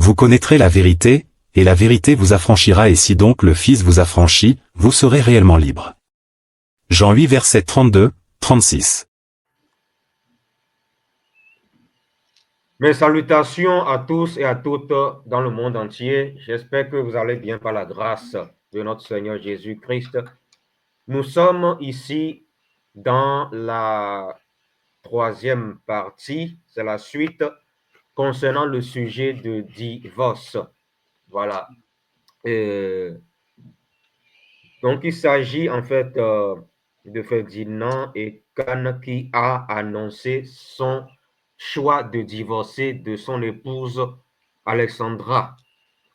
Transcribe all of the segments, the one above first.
Vous connaîtrez la vérité, et la vérité vous affranchira, et si donc le Fils vous affranchit, vous serez réellement libre. Jean 8 versets 32, 36. Mes salutations à tous et à toutes dans le monde entier. J'espère que vous allez bien par la grâce de notre Seigneur Jésus-Christ. Nous sommes ici dans la troisième partie, c'est la suite concernant le sujet de divorce. Voilà. Donc, il s'agit en fait de Ferdinand et Khan qui a annoncé son choix de divorcer de son épouse Alexandra.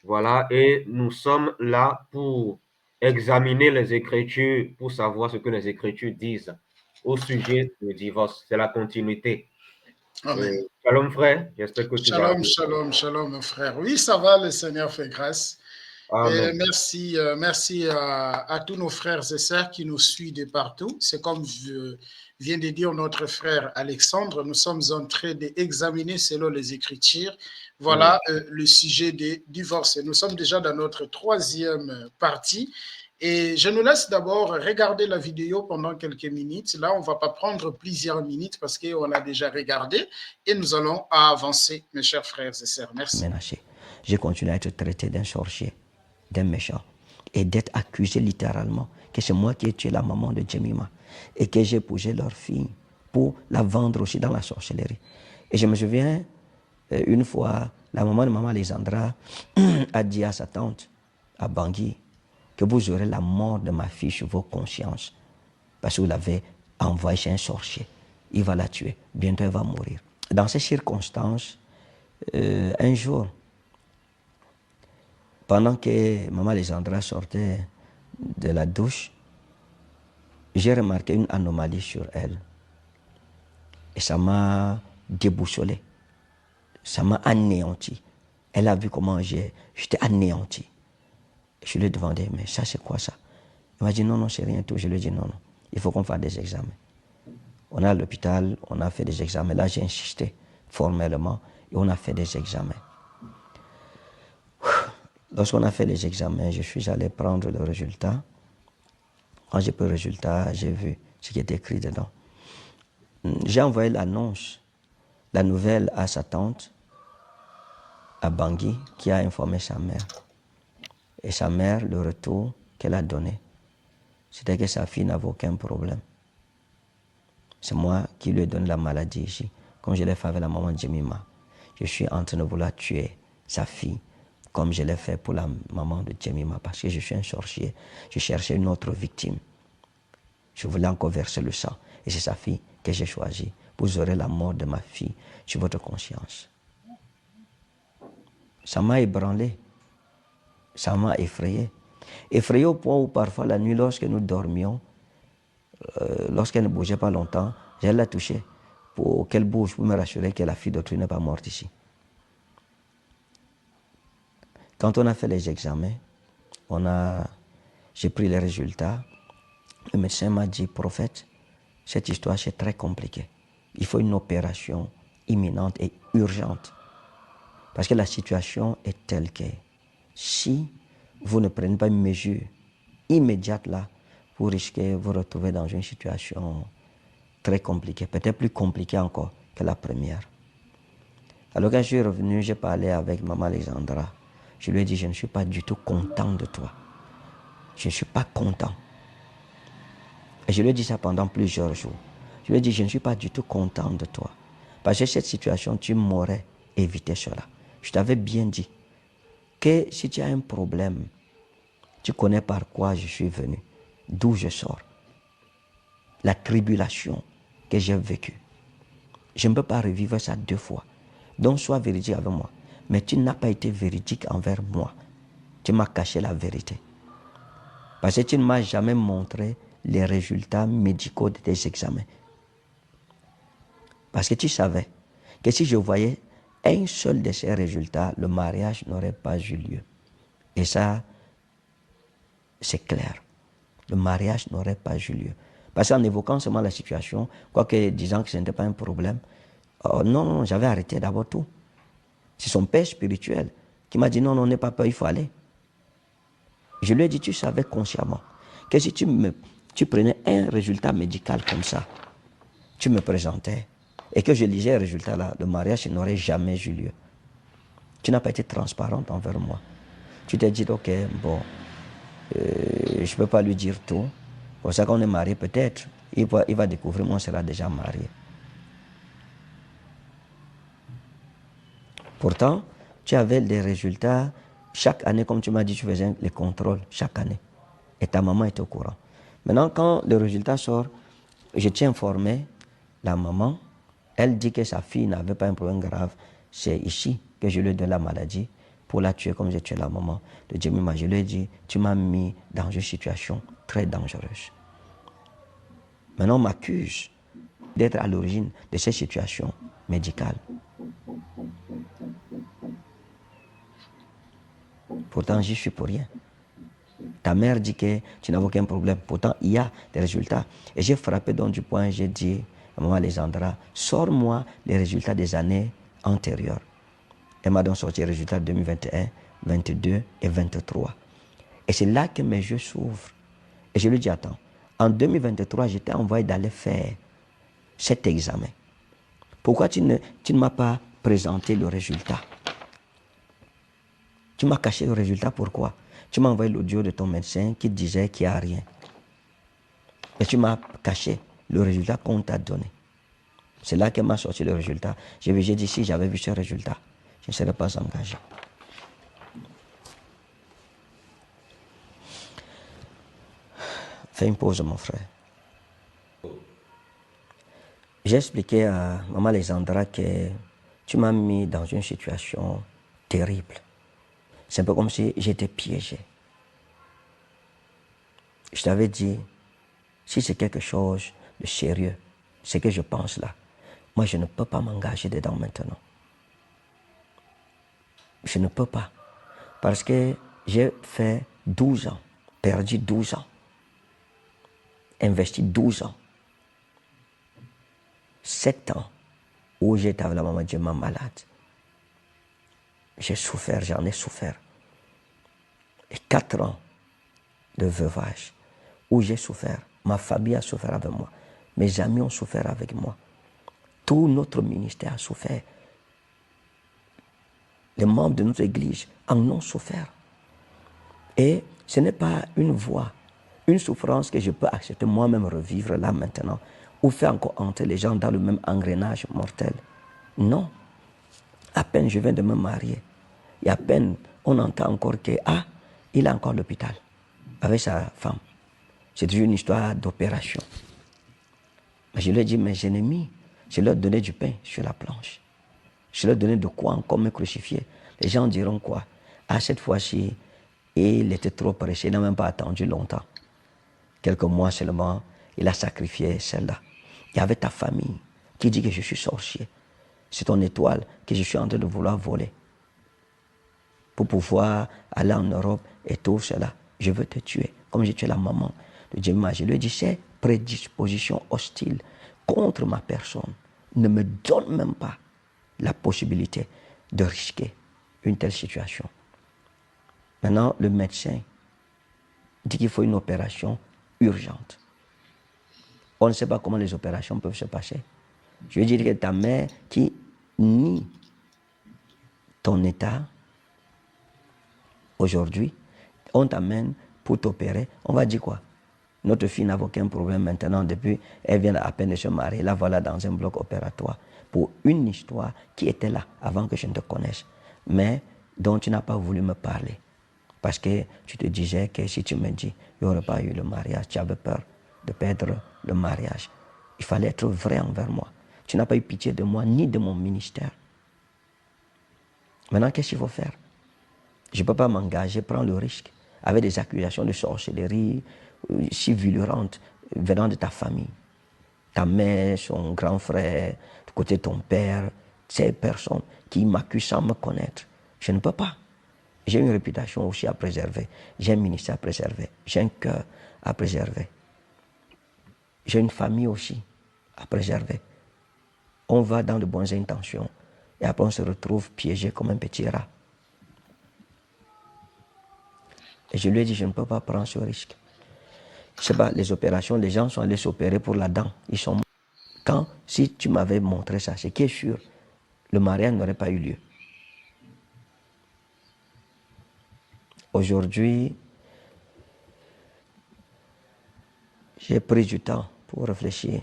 Voilà, et nous sommes là pour examiner les Écritures, pour savoir ce que les Écritures disent au sujet du divorce. C'est la continuité. Amen. Shalom frère, j'espère que tu vas Shalom, bien. shalom, shalom, mon frère. Oui, ça va, le Seigneur fait grâce. Et Amen. merci à tous nos frères et sœurs qui nous suivent de partout. C'est comme vient de dire notre frère Alexandre, nous sommes en train d'examiner selon les Écritures, voilà le sujet des divorces. Nous sommes déjà dans notre troisième partie. Et je nous laisse d'abord regarder la vidéo pendant quelques minutes. Là, on ne va pas prendre plusieurs minutes parce qu'on a déjà regardé et nous allons avancer, mes chers frères et sœurs. Merci. Menacé. J'ai continué à être traité d'un sorcier, d'un méchant, et d'être accusé littéralement que c'est moi qui ai tué la maman de Jemima et que j'ai épousé leur fille pour la vendre aussi dans la sorcellerie. Et je me souviens, une fois, la maman de maman Alexandra a dit à sa tante, à Bangui, que vous aurez la mort de ma fille sur vos consciences parce que vous l'avez envoyée chez un sorcier. Il va la tuer. Bientôt, elle va mourir. Dans ces circonstances, un jour, pendant que maman Alexandra sortait de la douche, j'ai remarqué une anomalie sur elle. Et ça m'a déboussolé. Ça m'a anéanti. Elle a vu comment j'étais anéanti. Je lui ai demandé, mais ça c'est quoi ça? Il m'a dit, non, non, c'est rien tout. Je lui ai dit, non, non, il faut qu'on fasse des examens. On est à l'hôpital, on a fait des examens. Là, j'ai insisté formellement et on a fait des examens. Lorsqu'on a fait les examens, je suis allé prendre le résultat. Quand j'ai pris le résultat, j'ai vu ce qui était écrit dedans. J'ai envoyé l'annonce, la nouvelle à sa tante, à Bangui, qui a informé sa mère. Et sa mère, le retour qu'elle a donné, c'était que sa fille n'avait aucun problème. C'est moi qui lui ai donné la maladie ici, comme je l'ai fait avec la maman de Jemima. Je suis en train de vouloir tuer sa fille, comme je l'ai fait pour la maman de Jemima, parce que je suis un sorcier. Je cherchais une autre victime. Je voulais encore verser le sang. Et c'est sa fille que j'ai choisie. Vous aurez la mort de ma fille sur votre conscience. Ça m'a ébranlé. Ça m'a effrayé. Effrayé au point où parfois la nuit, lorsque nous dormions, lorsqu'elle ne bougeait pas longtemps, j'allais la toucher pour qu'elle bouge, pour me rassurer que la fille d'autrui n'est pas morte ici. Quand on a fait les examens, j'ai pris les résultats. Le médecin m'a dit, prophète, cette histoire c'est très compliqué. Il faut une opération imminente et urgente. Parce que la situation est telle que si vous ne prenez pas une mesure immédiate là, vous risquez de vous retrouver dans une situation très compliquée, peut-être plus compliquée encore que la première. Alors quand je suis revenu, j'ai parlé avec maman Alexandra. Je lui ai dit, je ne suis pas du tout content de toi. Je ne suis pas content. Et je lui ai dit ça pendant plusieurs jours. Je lui ai dit, je ne suis pas du tout content de toi. Parce que cette situation, tu m'aurais évité cela. Je t'avais bien dit que si tu as un problème, tu connais par quoi je suis venu, d'où je sors, la tribulation que j'ai vécue. Je ne peux pas revivre ça deux fois. Donc sois véridique avec moi. Mais tu n'as pas été véridique envers moi. Tu m'as caché la vérité. Parce que tu ne m'as jamais montré les résultats médicaux de tes examens. Parce que tu savais que si je voyais un seul de ces résultats, le mariage n'aurait pas eu lieu. Et ça, c'est clair. Le mariage n'aurait pas eu lieu. Parce qu'en évoquant seulement la situation, quoique disant que ce n'était pas un problème, non, j'avais arrêté d'abord tout. C'est son père spirituel qui m'a dit non, non, n'aie pas peur, il faut aller. Je lui ai dit, tu savais consciemment que si tu prenais un résultat médical comme ça, tu me présentais, et que je lisais le résultat là, le mariage n'aurait jamais eu lieu. Tu n'as pas été transparente envers moi. Tu t'es dit, ok, bon, je ne peux pas lui dire tout. Pour ça qu'on est marié, peut-être, il va découvrir, moi, on sera déjà marié. Pourtant, tu avais des résultats. Chaque année, comme tu m'as dit, tu faisais les contrôles chaque année. Et ta maman était au courant. Maintenant, quand le résultat sort, je t'ai informé, la maman, elle dit que sa fille n'avait pas un problème grave. C'est ici que je lui ai donné la maladie pour la tuer comme j'ai tué la maman de Jemima. Je lui ai dit, tu m'as mis dans une situation très dangereuse. Maintenant, on m'accuse d'être à l'origine de cette situation médicale. Pourtant, j'y suis pour rien. Ta mère dit que tu n'as aucun problème. Pourtant, il y a des résultats. Et j'ai frappé donc du poing, j'ai dit à maman Alexandra, sors-moi les résultats des années antérieures. Elle m'a donc sorti les résultats de 2021, 22 et 23. Et c'est là que mes yeux s'ouvrent. Et je lui dis, attends, en 2023, j'étais envoyé d'aller faire cet examen. Pourquoi tu ne m'as pas présenté le résultat? Tu m'as caché le résultat, pourquoi? Tu m'as envoyé l'audio de ton médecin qui disait qu'il n'y a rien. Et tu m'as caché le résultat qu'on t'a donné. C'est là qu'elle m'a sorti le résultat. J'ai dit, si j'avais vu ce résultat, je ne serais pas engagé. Fais une pause, mon frère. J'ai expliqué à maman Alexandra que tu m'as mis dans une situation terrible. C'est un peu comme si j'étais piégé. Je t'avais dit, si c'est quelque chose de sérieux, ce que je pense là, moi je ne peux pas m'engager dedans maintenant. Je ne peux pas. Parce que j'ai fait 12 ans, perdu 12 ans, investi 12 ans, 7 ans où j'étais avec la maman de ma malade. J'ai souffert, j'en ai souffert. Et 4 ans de veuvage où j'ai souffert. Ma famille a souffert avec moi. Mes amis ont souffert avec moi. Tout notre ministère a souffert. Les membres de notre église en ont souffert. Et ce n'est pas une voie, une souffrance que je peux accepter moi-même revivre là maintenant, ou faire encore entrer les gens dans le même engrenage mortel. Non. À peine je viens de me marier. Et à peine on entend encore que, il est encore à l'hôpital avec sa femme. C'est toujours une histoire d'opération. Mais je lui ai dit, mes ennemis, je leur ai donné du pain sur la planche. Je leur ai donné de quoi encore me crucifier. Les gens diront quoi? Cette fois-ci, il était trop pressé, il n'a même pas attendu longtemps. Quelques mois seulement, il a sacrifié celle-là. Il y avait ta famille qui dit que je suis sorcier. C'est ton étoile que je suis en train de vouloir voler. Pour pouvoir aller en Europe et tout cela. Je veux te tuer, comme j'ai tué la maman de Jemima. Je lui ai dit, ces prédispositions hostiles contre ma personne ne me donnent même pas la possibilité de risquer une telle situation. Maintenant, le médecin dit qu'il faut une opération urgente. On ne sait pas comment les opérations peuvent se passer. Je veux dire que ta mère qui nie ton état, aujourd'hui, on t'amène pour t'opérer, on va dire quoi? Notre fille n'a aucun problème maintenant, depuis elle vient à peine de se marier, la voilà dans un bloc opératoire pour une histoire qui était là avant que je ne te connaisse, mais dont tu n'as pas voulu me parler. Parce que tu te disais que si tu me dis, il n'y aurait pas eu le mariage, tu avais peur de perdre le mariage. Il fallait être vrai envers moi. Tu n'as pas eu pitié de moi ni de mon ministère. Maintenant, qu'est-ce qu'il faut faire? Je ne peux pas m'engager, prendre le risque avec des accusations de sorcellerie si violentes venant de ta famille. Ta mère, son grand frère, du côté de ton père, ces personnes qui m'accusent sans me connaître. Je ne peux pas. J'ai une réputation aussi à préserver. J'ai un ministère à préserver. J'ai un cœur à préserver. J'ai une famille aussi à préserver. On va dans de bonnes intentions et après on se retrouve piégé comme un petit rat. Et je lui ai dit, je ne peux pas prendre ce risque. Je ne sais pas, les opérations, les gens sont allés s'opérer pour la dent. Ils sont morts. Si tu m'avais montré ça, c'est qui est sûr, le mariage n'aurait pas eu lieu. Aujourd'hui, j'ai pris du temps pour réfléchir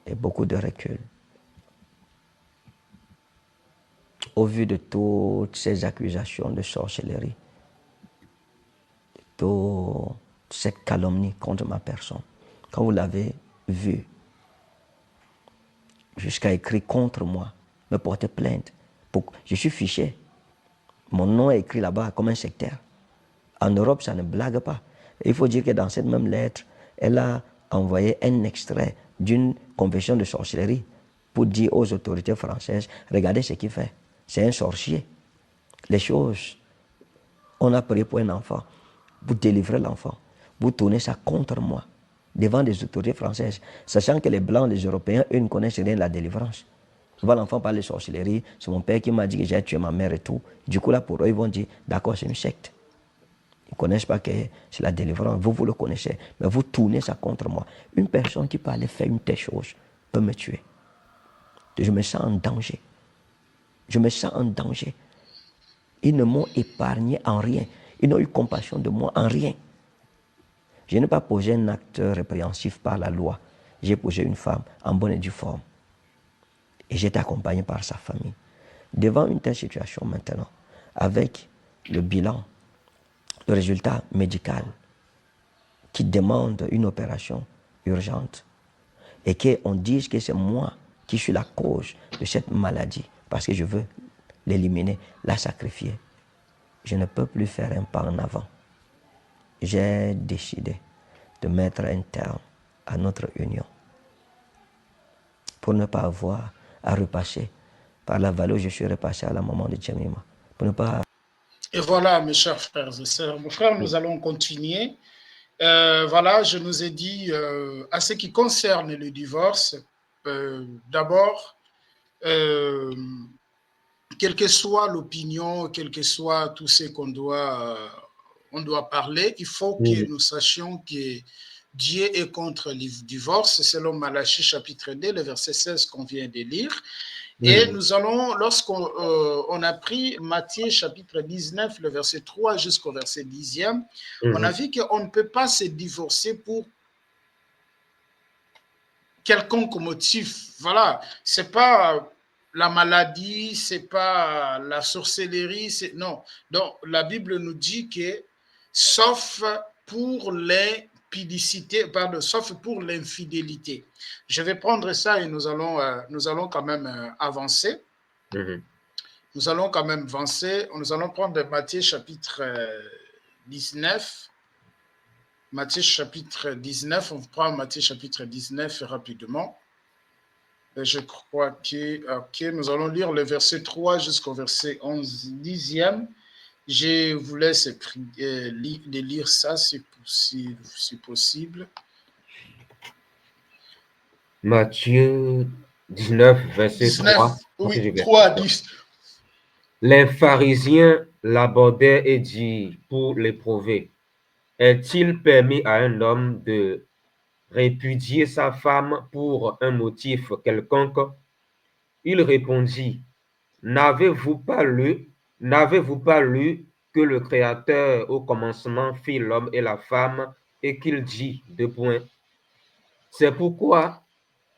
et beaucoup de recul. Au vu de toutes ces accusations de sorcellerie, de toute cette calomnie contre ma personne, quand vous l'avez vu, jusqu'à écrire contre moi, me porter plainte, je suis fiché. Mon nom est écrit là-bas comme un sectaire. En Europe, ça ne blague pas. Et il faut dire que dans cette même lettre, elle a envoyé un extrait d'une confession de sorcellerie pour dire aux autorités françaises, regardez ce qu'il fait. C'est un sorcier. Les choses, on a prié pour un enfant. Vous délivrez l'enfant. Vous tournez ça contre moi, devant des autorités françaises, sachant que les Blancs, les Européens, eux ne connaissent rien de la délivrance. Souvent, l'enfant parle de sorcellerie. C'est mon père qui m'a dit que j'ai tué ma mère et tout. Du coup, là, pour eux, ils vont dire, d'accord, c'est une secte. Ils ne connaissent pas que c'est la délivrance. Vous le connaissez. Mais vous tournez ça contre moi. Une personne qui peut aller faire une telle chose peut me tuer. Je me sens en danger. Je me sens en danger. Ils ne m'ont épargné en rien. Ils n'ont eu compassion de moi en rien. Je n'ai pas posé un acte répréhensif par la loi. J'ai posé une femme en bonne et due forme. Et j'étais accompagné par sa famille. Devant une telle situation maintenant, avec le bilan, le résultat médical qui demande une opération urgente et qu'on dise que c'est moi qui suis la cause de cette maladie parce que je veux l'éliminer, la sacrifier, je ne peux plus faire un pas en avant. J'ai décidé de mettre un terme à notre union pour ne pas avoir à repasser par la vallée où je suis repassé à la maman de Djemima. Pour ne pas... Et voilà, mes chers frères et sœurs, mon frère, nous allons continuer. Voilà, je nous ai dit, à ce qui concerne le divorce, d'abord, quelle que soit l'opinion, quel que soit tout ce qu'on doit parler, il faut que nous sachions que Dieu est contre le divorce, selon Malachie chapitre 2, le verset 16 qu'on vient de lire. Et nous allons, lorsqu'on on a pris Matthieu chapitre 19, le verset 3 jusqu'au verset 10e, on a vu qu'on ne peut pas se divorcer pour quelconque motif. Voilà, c'est pas la maladie, c'est pas la sorcellerie, non. Donc la Bible nous dit que sauf pour l'impudicité, pardon, sauf pour l'infidélité. Je vais prendre ça et nous allons quand même avancer. Nous allons quand même avancer. Nous allons prendre Matthieu chapitre 19. Matthieu chapitre 19, on prend Matthieu chapitre 19 rapidement. Et je crois que nous allons lire le verset 3 jusqu'au verset 11, 10e. Je vous laisse de lire ça si possible. Matthieu 19, verset 19, 3. oui, 3 à 10. Les pharisiens l'abordaient et dirent pour l'éprouver, est-il permis à un homme de répudier sa femme pour un motif quelconque? Il répondit, n'avez-vous pas lu que le Créateur au commencement fit l'homme et la femme et qu'il dit, deux points, c'est pourquoi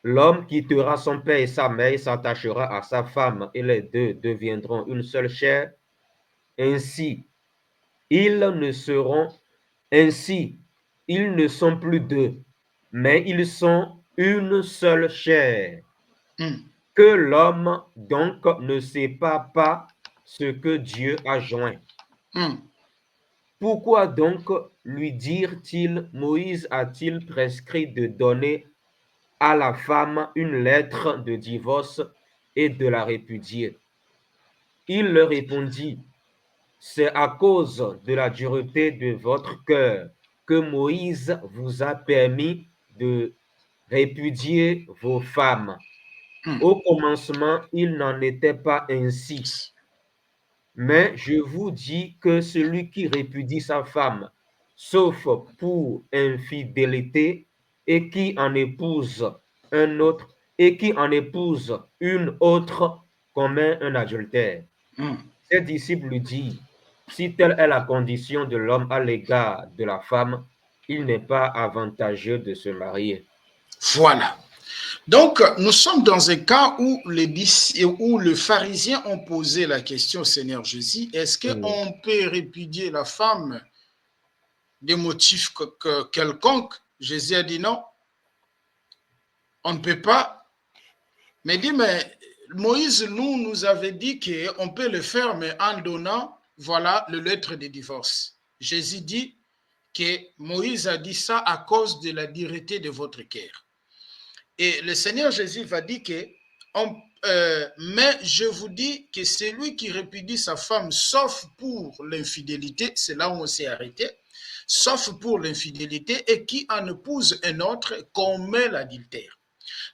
l'homme quittera son père et sa mère et s'attachera à sa femme et les deux deviendront une seule chair. Ainsi, ils ne sont plus deux, mais ils sont une seule chair. Que l'homme donc ne sépare pas ce que Dieu a joint. Pourquoi donc lui dirent-ils, Moïse a-t-il prescrit de donner à la femme une lettre de divorce et de la répudier? Il leur répondit, c'est à cause de la dureté de votre cœur que Moïse vous a permis de répudier vos femmes. Au commencement, il n'en était pas ainsi. Mais je vous dis que celui qui répudie sa femme sauf pour infidélité, et qui en épouse un autre, et qui en épouse une autre commet un adultère. Ses disciples lui disent, si telle est la condition de l'homme à l'égard de la femme, il n'est pas avantageux de se marier. Voilà. Donc, nous sommes dans un cas où les pharisiens ont posé la question au Seigneur Jésus, est-ce qu'on peut répudier la femme des motifs quelconques? Jésus a dit non, on ne peut pas. Mais dit, mais Moïse nous avait dit qu'on peut le faire, mais en donnant, voilà, le lettre de divorce. Jésus dit que Moïse a dit ça à cause de la dureté de votre cœur. Et le Seigneur Jésus va dire que, mais je vous dis que celui qui répudie sa femme, sauf pour l'infidélité, c'est là où on s'est arrêté, sauf pour l'infidélité, et qui en épouse un autre, commet l'adultère.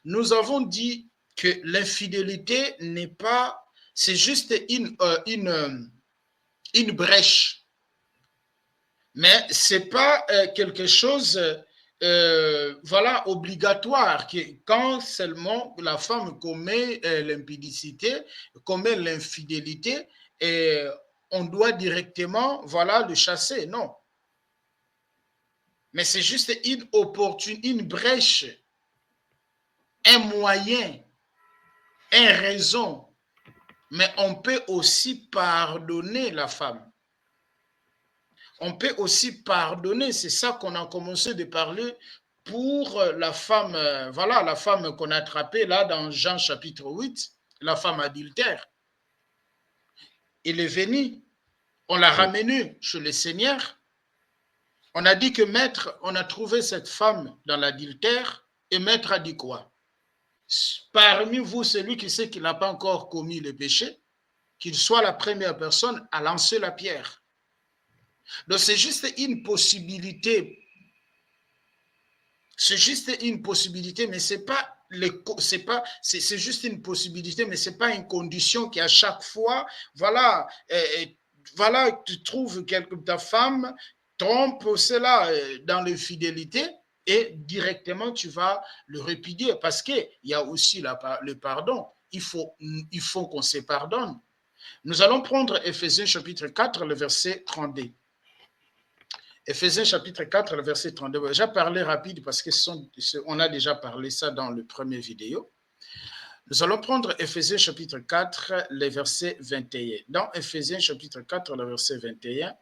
Nous avons dit que l'infidélité n'est pas, c'est juste une brèche, mais c'est pas quelque chose voilà, obligatoire, que quand seulement la femme commet l'impudicité, commet l'infidélité, on doit directement, voilà, le chasser. Non. Mais c'est juste une brèche, un moyen, une raison. Mais on peut aussi pardonner la femme. On peut aussi pardonner, c'est ça qu'on a commencé de parler pour la femme, voilà, la femme qu'on a attrapée là dans Jean chapitre 8, la femme adultère. Il est venu, on l'a ramené chez le Seigneur. On a dit que maître, on a trouvé cette femme dans l'adultère, et maître a dit quoi? Parmi vous, celui qui sait qu'il n'a pas encore commis le péché, qu'il soit la première personne à lancer la pierre. Donc c'est juste une possibilité. C'est juste une possibilité, mais c'est juste une possibilité, mais c'est pas une condition qui à chaque fois, voilà, voilà, tu trouves ta femme trompe cela dans l'infidélité et directement tu vas le répudier parce qu'il y a aussi le pardon. Il faut qu'on se pardonne. Nous allons prendre Éphésiens chapitre 4, le verset 32. Éphésiens chapitre 4, le verset 32. J'ai parlé rapide parce qu'on a déjà parlé ça dans le premier vidéo. Nous allons prendre Éphésiens chapitre 4, le verset 21. Dans Éphésiens chapitre 4, le verset 21,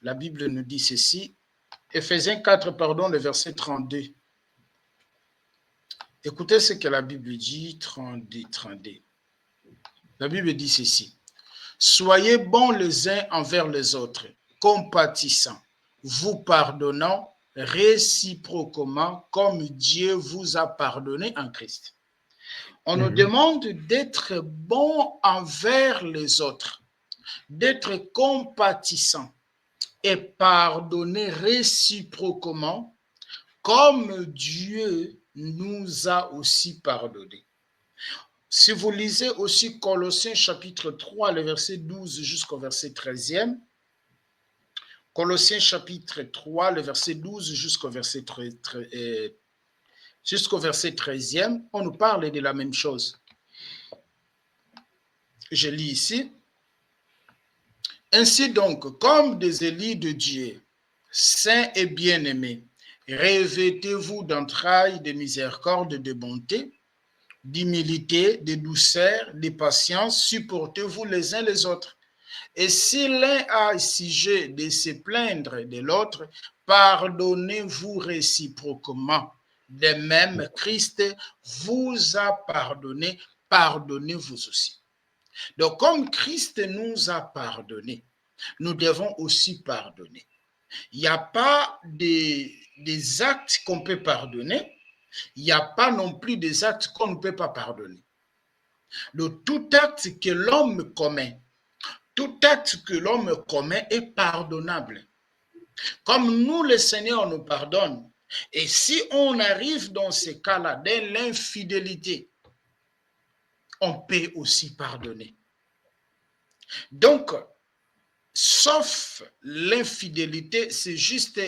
la Bible nous dit ceci. Éphésiens 4, pardon, le verset 32. Écoutez ce que la Bible dit, 32. La Bible dit ceci. Soyez bons les uns envers les autres, compatissants, vous pardonnant réciproquement comme Dieu vous a pardonné en Christ. On nous demande d'être bons envers les autres, d'être compatissants et pardonner réciproquement comme Dieu nous a aussi pardonné. Si vous lisez aussi Colossiens chapitre 3, le verset 12 jusqu'au verset 13e, Colossiens chapitre 3, le verset 12 jusqu'au verset 13e, on nous parle de la même chose. Je lis ici. Ainsi donc, comme des élus de Dieu, saints et bien-aimés, revêtez-vous d'entrailles, de miséricorde, de bonté, d'humilité, de douceur, de patience, supportez-vous les uns les autres. Et si l'un a sujet de se plaindre de l'autre, pardonnez-vous réciproquement. De même, Christ vous a pardonné, pardonnez-vous aussi. Donc, comme Christ nous a pardonné, nous devons aussi pardonner. Il n'y a pas des actes qu'on peut pardonner, il n'y a pas non plus des actes qu'on ne peut pas pardonner. Donc, tout acte que l'homme commet, est pardonnable. Comme nous, le Seigneur nous pardonne. Et si on arrive dans ce cas-là, de l'infidélité, on peut aussi pardonner. Donc, sauf l'infidélité, c'est juste,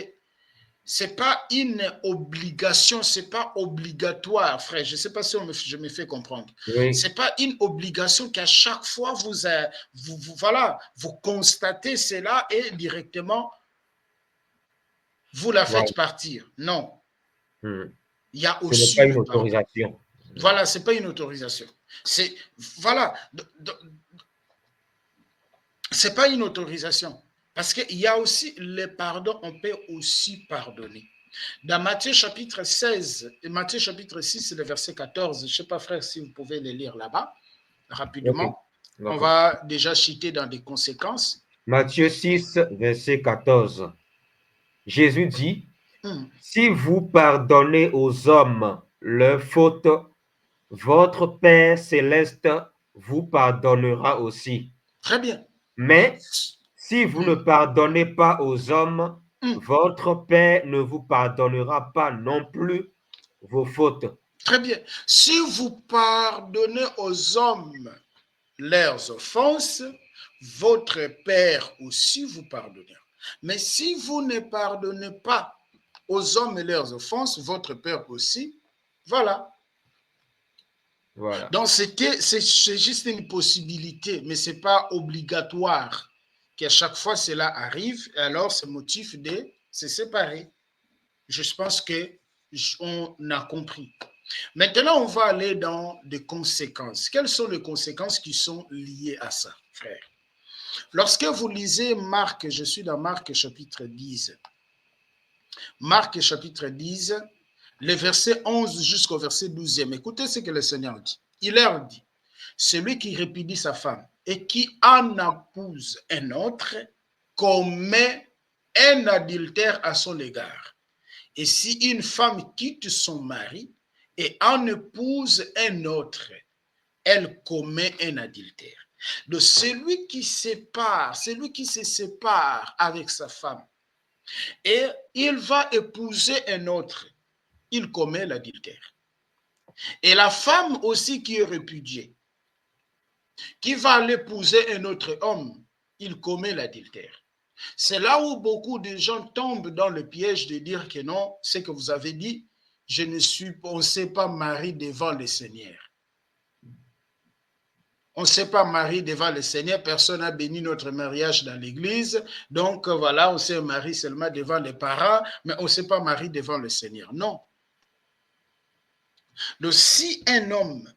c'est pas une obligation, c'est pas obligatoire, frère. Je ne sais pas si je me fais comprendre. Oui, C'est pas une obligation qu'à chaque fois voilà, vous constatez cela et directement vous la voilà. faites partir. Non, Hmm. il y a Ce n'est aussi pas une le pardon. autorisation. Voilà, c'est pas une autorisation. C'est voilà, c'est pas une autorisation parce qu'il y a aussi le pardon. On peut aussi pardonner. Dans Matthieu chapitre 16 et Matthieu chapitre 6, le verset 14, je ne sais pas, frère, si vous pouvez les lire là-bas, Ok, rapidement. On d'accord. va déjà citer dans des conséquences. Matthieu 6, verset 14. Jésus dit, si vous pardonnez aux hommes leurs fautes, votre Père céleste vous pardonnera aussi. Très bien. Mais si vous ne pardonnez pas aux hommes, votre Père ne vous pardonnera pas non plus vos fautes. Très bien. Si vous pardonnez aux hommes leurs offenses, votre Père aussi vous pardonnera. Mais si vous ne pardonnez pas aux hommes et leurs offenses, votre Père aussi, voilà. Voilà. Donc, c'est juste une possibilité, mais ce n'est pas obligatoire qu'à chaque fois cela arrive, et alors ce motif de se séparer. Je pense qu'on a compris. Maintenant, on va aller dans des conséquences. Quelles sont les conséquences qui sont liées à ça, frère? Lorsque vous lisez Marc, je suis dans Marc chapitre 10. Marc chapitre 10, les versets 11 jusqu'au verset 12e. Écoutez ce que le Seigneur dit. Il leur dit, celui qui répudie sa femme et qui en épouse un autre commet un adultère à son égard. Et si une femme quitte son mari et en épouse un autre, elle commet un adultère. Donc celui qui se sépare avec sa femme et il va épouser un autre, il commet l'adultère. Et la femme aussi qui est répudiée, qui va l'épouser un autre homme, il commet l'adultère. C'est là où beaucoup de gens tombent dans le piège de dire que non, ce que vous avez dit, on ne s'est pas marié devant le Seigneur. On ne s'est pas marié devant le Seigneur, personne n'a béni notre mariage dans l'église, donc voilà, on s'est marié seulement devant les parents, mais on ne s'est pas marié devant le Seigneur. Non. Donc si un homme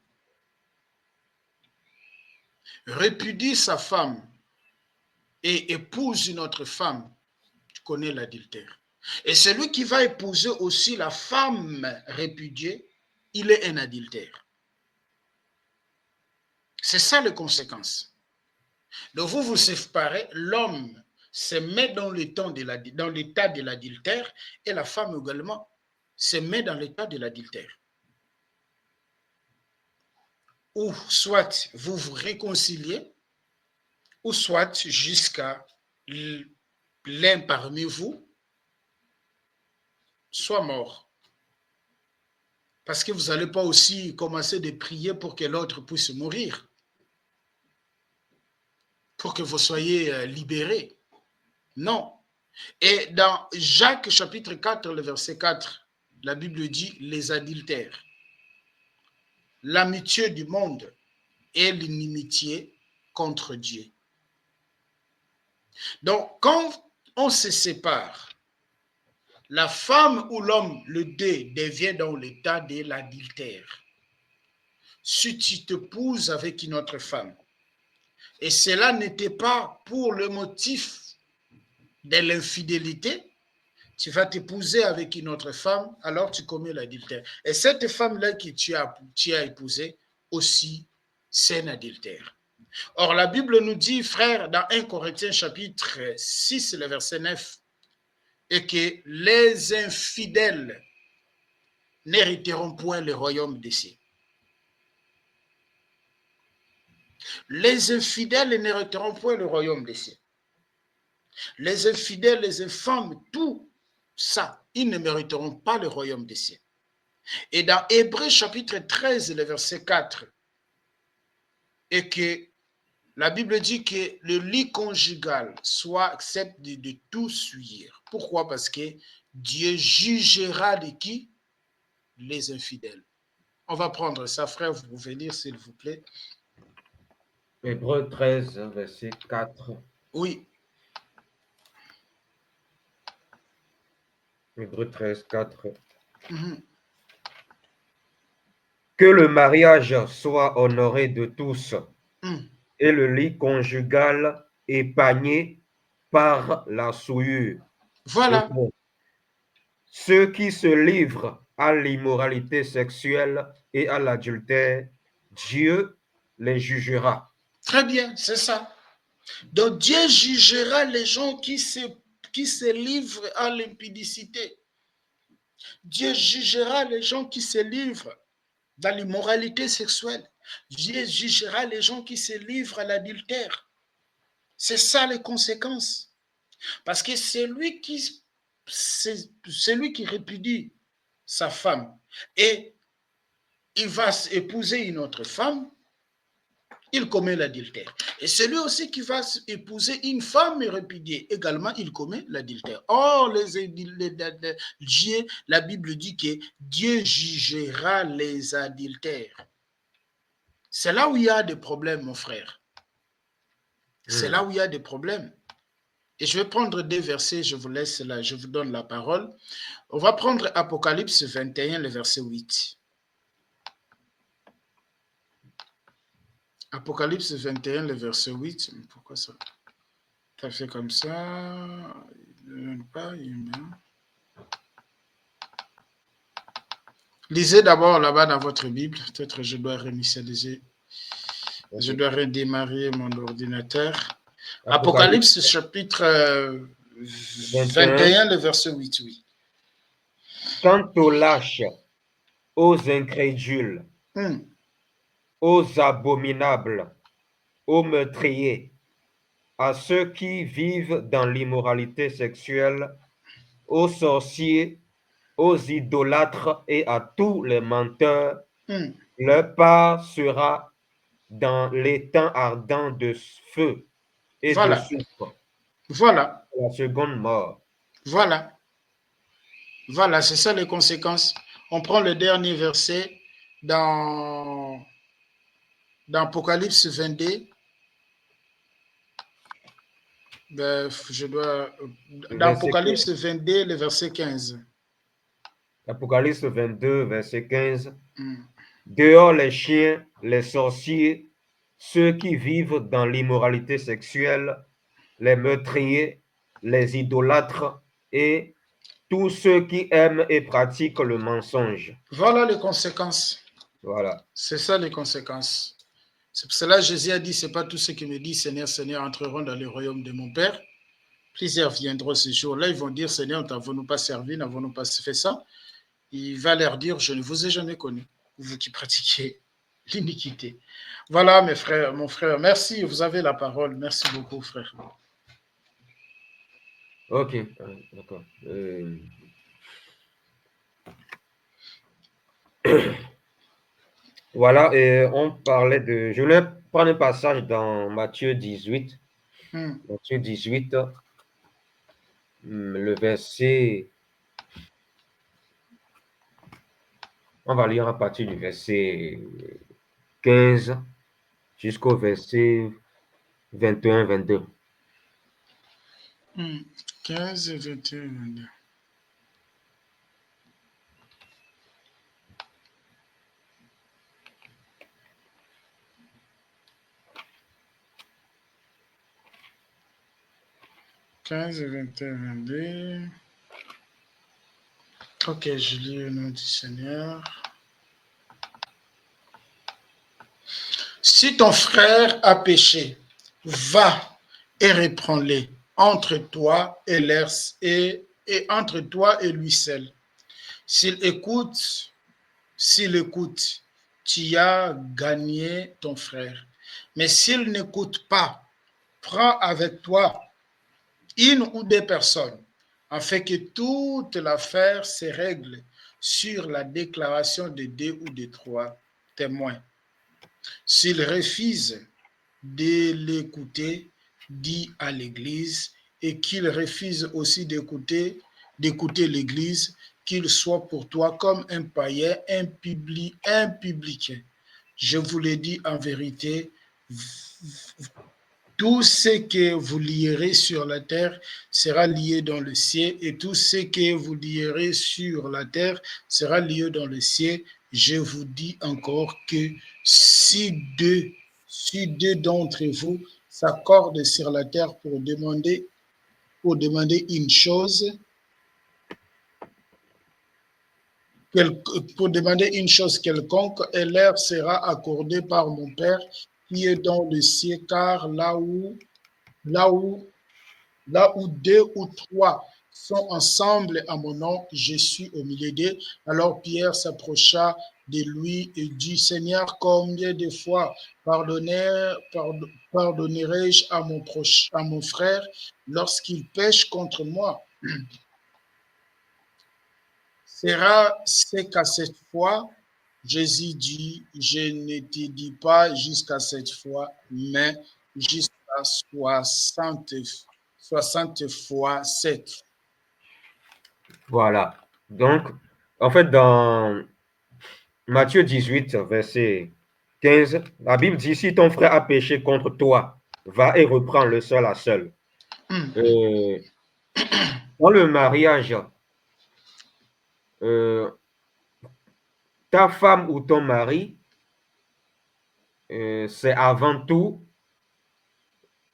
répudie sa femme et épouse une autre femme, tu connais l'adultère. Et celui qui va épouser aussi la femme répudiée, il est un adultère. C'est ça les conséquences. Donc vous vous séparez, l'homme se met dans l'état de l'adultère et la femme également se met dans l'état de l'adultère. Ou soit vous vous réconciliez, ou soit jusqu'à l'un parmi vous soit mort. Parce que vous n'allez pas aussi commencer de prier pour que l'autre puisse mourir, pour que vous soyez libérés. Non. Et dans Jacques chapitre 4, le verset 4, la Bible dit les adultères, l'amitié du monde et l'inimitié contre Dieu. Donc, quand on se sépare, la femme ou l'homme, le deux, devient dans l'état de l'adultère. Si tu t'épouses avec une autre femme, et cela n'était pas pour le motif de l'infidélité, tu vas t'épouser avec une autre femme, alors tu commets l'adultère. Et cette femme-là que tu as épousée, aussi, c'est un adultère. Or, la Bible nous dit, frère, dans 1 Corinthiens chapitre 6, le verset 9, et que les infidèles n'hériteront point le royaume des cieux. Les infidèles n'hériteront point le royaume des cieux. Les infidèles, les infâmes, tout ça, ils ne mériteront pas le royaume des cieux. Et dans Hébreux chapitre 13, le verset 4, et que La Bible dit que le lit conjugal soit accepte de tout suivre. Pourquoi? Parce que Dieu jugera de qui? Les infidèles. On va prendre ça, frère, vous pouvez lire, s'il vous plaît. Hébreux 13, verset 4. Oui. Hébreux 13, 4. Mhm. Que le mariage soit honoré de tous Mhm. et le lit conjugal épargné par la souillure. Voilà. Donc, ceux qui se livrent à l'immoralité sexuelle et à l'adultère, Dieu les jugera. Très bien, c'est ça. Donc Dieu jugera les gens qui se livrent à l'impudicité. Dieu jugera les gens qui se livrent dans l'immoralité sexuelle. Dieu jugera les gens qui se livrent à l'adultère. C'est ça les conséquences. Parce que celui qui répudie sa femme et il va épouser une autre femme, il commet l'adultère. Et celui aussi qui va épouser une femme et répudier, également, il commet l'adultère. Or, Dieu, la Bible dit que Dieu jugera les adultères. C'est là où il y a des problèmes, mon frère. C'est là où il y a des problèmes. Et je vais prendre des versets, je vous laisse là, je vous donne la parole. On va prendre Apocalypse 21, le verset 8. Apocalypse 21, le verset 8. Pourquoi ça? Ça fait comme ça. Lisez d'abord là-bas dans votre Bible. Peut-être je dois réinitialiser. Je dois redémarrer mon ordinateur. Apocalypse chapitre 21, le verset 8, oui. Quant aux lâches, aux incrédules, aux abominables, aux meurtriers, à ceux qui vivent dans l'immoralité sexuelle, aux sorciers, aux idolâtres et à tous les menteurs, leur part sera dans l'étang ardent de feu et de soufre. Voilà. La seconde mort. Voilà. Voilà, c'est ça les conséquences. On prend le dernier verset dans Apocalypse 22. Dans Apocalypse 22, le verset 15. Apocalypse 22, verset 15. Dehors les chiens, les sorciers, ceux qui vivent dans l'immoralité sexuelle, les meurtriers, les idolâtres et tous ceux qui aiment et pratiquent le mensonge. Voilà les conséquences. Voilà. C'est ça les conséquences. C'est pour cela que Jésus a dit, ce n'est pas tous ceux qui me disent Seigneur, Seigneur entreront dans le royaume de mon Père. Plusieurs viendront ce jour-là, ils vont dire Seigneur, n'avons-nous pas servi, n'avons-nous pas fait ça? Il va leur dire, je ne vous ai jamais connu, vous qui pratiquez l'iniquité. Voilà, mes frères, mon frère, merci, vous avez la parole. Merci beaucoup, frère. Ok, d'accord. Voilà, et on parlait de... Je voulais prendre un passage dans Matthieu 18. Matthieu 18, le verset... On va lire à partir du verset 15 jusqu'au verset 21-22. 15 et 21, 22. Ok, je lis au nom du Seigneur. Si ton frère a péché, va et reprends-le entre toi et entre toi et lui seul. S'il écoute, tu as gagné ton frère. Mais s'il n'écoute pas, prends avec toi une ou deux personnes, afin que toute l'affaire se règle sur la déclaration de deux ou de trois témoins. S'il refuse, de l'écouter, dis à l'Église, et qu'il refuse aussi d'écouter l'Église, qu'il soit pour toi comme un païen, un publicain. Je vous le dis en vérité, tout ce que vous lierez sur la terre sera lié dans le ciel, et tout ce que vous lierez sur la terre sera lié dans le ciel. Je vous dis encore que si deux d'entre vous s'accordent sur la terre pour demander une chose, quelconque, et leur sera accordée par mon Père qui est dans le ciel, car là où deux ou trois sont ensemble à mon nom, je suis au milieu d'eux. Alors Pierre s'approcha de lui et dit, Seigneur, combien de fois pardonnerai-je à mon frère lorsqu'il pêche contre moi? Sera-ce qu'à cette fois? Jésus dit, je ne te dis pas jusqu'à cette fois, mais jusqu'à 60 fois 7. Voilà. Donc, en fait, dans Matthieu 18, verset 15, la Bible dit, si ton frère a péché contre toi, va et reprends-le seul à seul. Dans le mariage, ta femme ou ton mari, c'est avant tout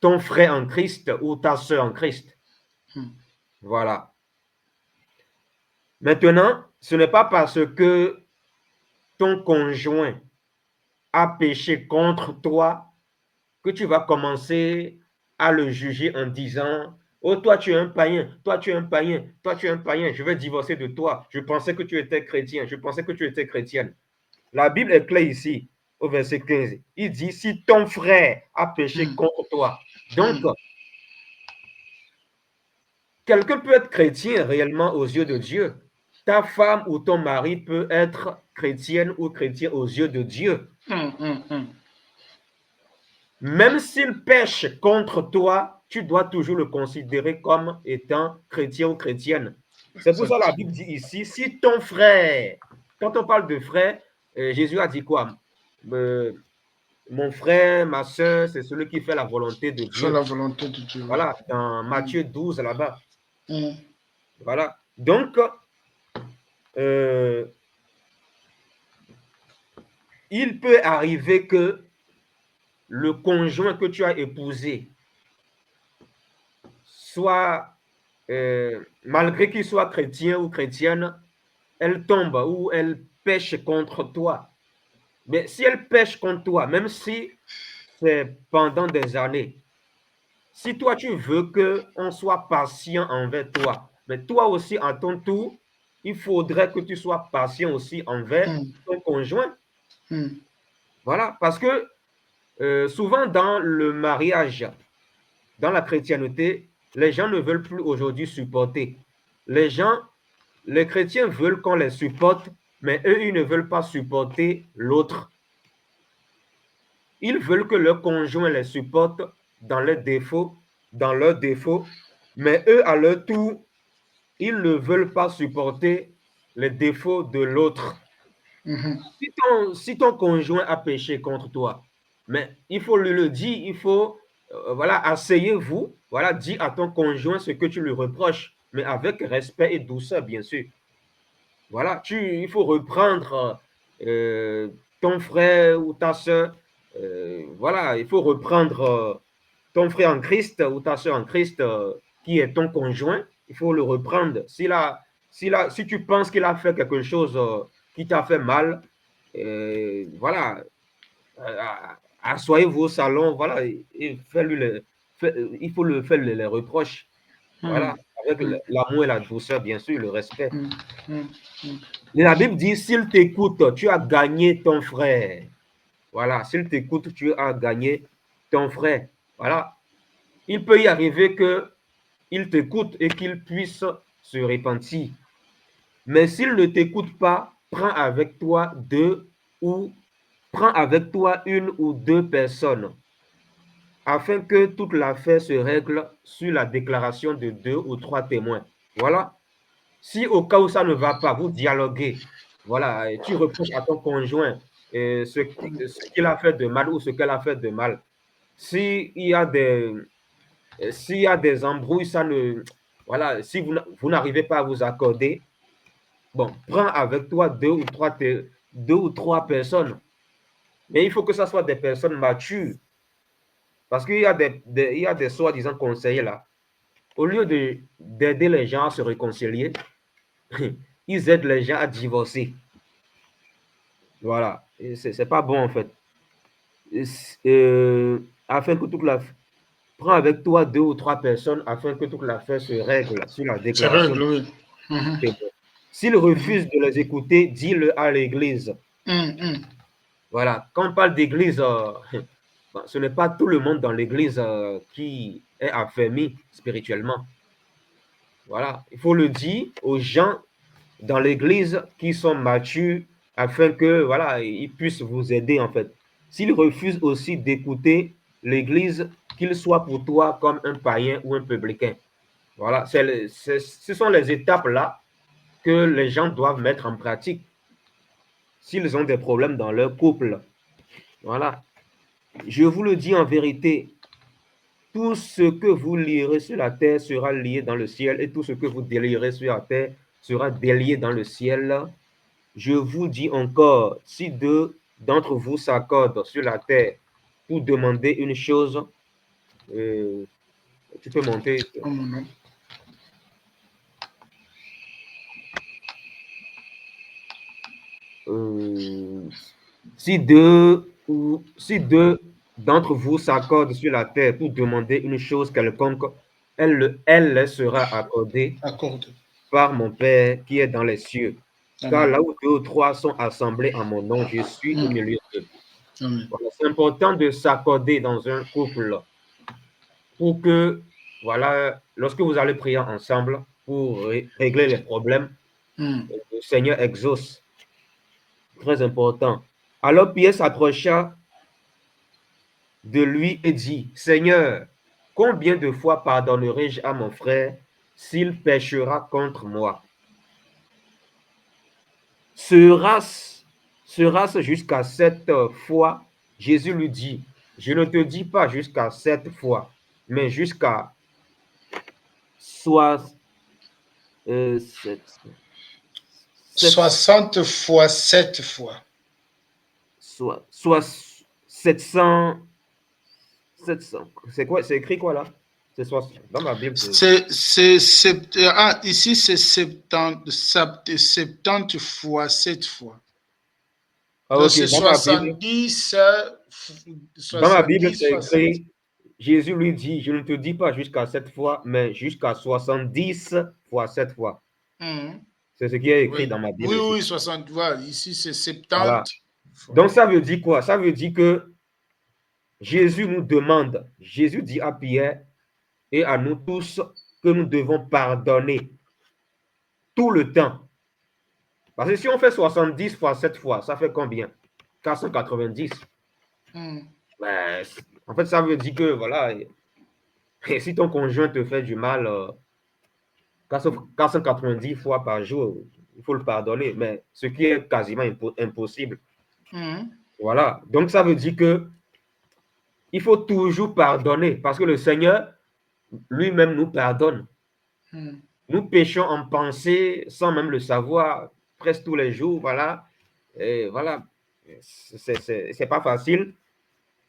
ton frère en Christ ou ta soeur en Christ. Voilà. Maintenant, ce n'est pas parce que ton conjoint a péché contre toi que tu vas commencer à le juger en disant, oh, toi tu es un païen, toi tu es un païen, toi tu es un païen, je vais divorcer de toi. Je pensais que tu étais chrétien, je pensais que tu étais chrétienne. La Bible est claire ici, au verset 15. Il dit, si ton frère a péché contre toi. Donc, quelqu'un peut être chrétien réellement aux yeux de Dieu. Ta femme ou ton mari peut être chrétienne ou chrétien aux yeux de Dieu. Même s'il pêche contre toi, tu dois toujours le considérer comme étant chrétien ou chrétienne. C'est pour ça que la Bible dit ici, si ton frère, quand on parle de frère, Jésus a dit quoi? Mon frère, ma soeur, c'est celui qui fait la volonté de Dieu. La volonté de Dieu. Voilà, dans Matthieu 12, là-bas. Voilà. Donc, il peut arriver que le conjoint que tu as épousé soit, malgré qu'il soit chrétien ou chrétienne, elle tombe ou elle pêche contre toi. Mais si elle pêche contre toi, même si c'est pendant des années, si toi tu veux qu'on soit patient envers toi, mais toi aussi à ton tour, il faudrait que tu sois patient aussi envers ton conjoint. Voilà, parce que souvent dans le mariage, dans la chrétienté, les gens ne veulent plus aujourd'hui supporter. Les chrétiens veulent qu'on les supporte, mais eux, ils ne veulent pas supporter l'autre. Ils veulent que leur conjoint les supporte dans leurs défauts, mais eux, à leur tour, ils ne veulent pas supporter les défauts de l'autre. Si ton conjoint a péché contre toi, mais il faut lui le dire, il faut, voilà, asseyez-vous, voilà, dis à ton conjoint ce que tu lui reproches, mais avec respect et douceur, bien sûr. Voilà, il faut reprendre ton frère ou ta soeur, voilà, il faut reprendre ton frère en Christ ou ta soeur en Christ qui est ton conjoint, il faut le reprendre. Si tu penses qu'il a fait quelque chose qui t'a fait mal, voilà, asseyez-vous au salon, voilà, et il faut le faire les reproches, voilà, avec l'amour et la douceur, bien sûr, le respect. La Bible dit, s'il t'écoute, tu as gagné ton frère. Voilà, s'il t'écoute, tu as gagné ton frère. Voilà. Il peut y arriver qu'il t'écoute et qu'il puisse se repentir. Mais s'il ne t'écoute pas, prends avec toi une ou deux personnes afin que toute l'affaire se règle sur la déclaration de 2 ou 3 témoins. Voilà. Si au cas où ça ne va pas, vous dialoguez. Voilà, et tu reproches à ton conjoint ce qu'il a fait de mal ou ce qu'elle a fait de mal. S'il y a des embrouilles, ça ne, voilà, si vous n'arrivez pas à vous accorder, bon, prends avec toi deux ou trois personnes. Mais il faut que ça soit des personnes matures. Parce qu'il y a il y a des soi-disant conseillers là. Au lieu d'aider les gens à se réconcilier, ils aident les gens à divorcer. Voilà. C'est pas bon en fait. Afin que toute la prends avec toi deux ou trois personnes afin que toute l'affaire se règle sur la C'est déclaration. règle, oui. Mhm. S'il refuse de les écouter, dis-le à l'église. Voilà. Quand on parle d'église, ce n'est pas tout le monde dans l'église qui est affermi spirituellement. Voilà. Il faut le dire aux gens dans l'église qui sont matures afin que, voilà, ils puissent vous aider en fait. S'ils refusent aussi d'écouter l'église, qu'il soit pour toi comme un païen ou un publicain. Voilà, ce sont les étapes là que les gens doivent mettre en pratique s'ils ont des problèmes dans leur couple. Voilà. Je vous le dis en vérité, tout ce que vous lierez sur la terre sera lié dans le ciel et tout ce que vous délierez sur la terre sera délié dans le ciel. Je vous dis encore, si deux d'entre vous s'accordent sur la terre pour demander une chose, tu peux monter. Oh, non. Si deux d'entre vous s'accordent sur la terre pour demander une chose quelconque, elle sera accordée Accorde. par mon Père qui est dans les cieux. Car Amen. là où deux ou trois sont assemblés en mon nom, je suis au milieu d'eux. Amen. Voilà, c'est important de s'accorder dans un couple pour que, voilà, lorsque vous allez prier ensemble pour régler les problèmes, le Seigneur exauce. Très important. Alors Pierre s'approcha de lui et dit, Seigneur, combien de fois pardonnerai-je à mon frère s'il péchera contre moi? Sera-ce jusqu'à 7 fois? Jésus lui dit, je ne te dis pas jusqu'à 7 fois, mais jusqu'à 60 fois 7 fois. 700. C'est quoi? C'est écrit quoi là? C'est dans ma Bible. Ici, c'est 70 fois 7 fois. Ah, ok, C'est dans ma Bible. 70. Dans ma Bible, c'est écrit, Jésus lui dit, je ne te dis pas jusqu'à 7 fois, mais jusqu'à 70 fois 7 fois. C'est ce qui est écrit dans ma Bible. Oui, 60 fois. Ici, c'est 70. Voilà. Donc, ça veut dire quoi? Ça veut dire que Jésus nous demande, Jésus dit à Pierre et à nous tous que nous devons pardonner tout le temps. Parce que si on fait 70 fois 7 fois, ça fait combien? 490. Ben, en fait, ça veut dire que, voilà, et si ton conjoint te fait du mal 490 fois par jour, il faut le pardonner, mais ce qui est quasiment impossible. Voilà, donc ça veut dire que il faut toujours pardonner, parce que le Seigneur lui-même nous pardonne. Nous péchons en pensée sans même le savoir, presque tous les jours, voilà. Et voilà, c'est pas facile.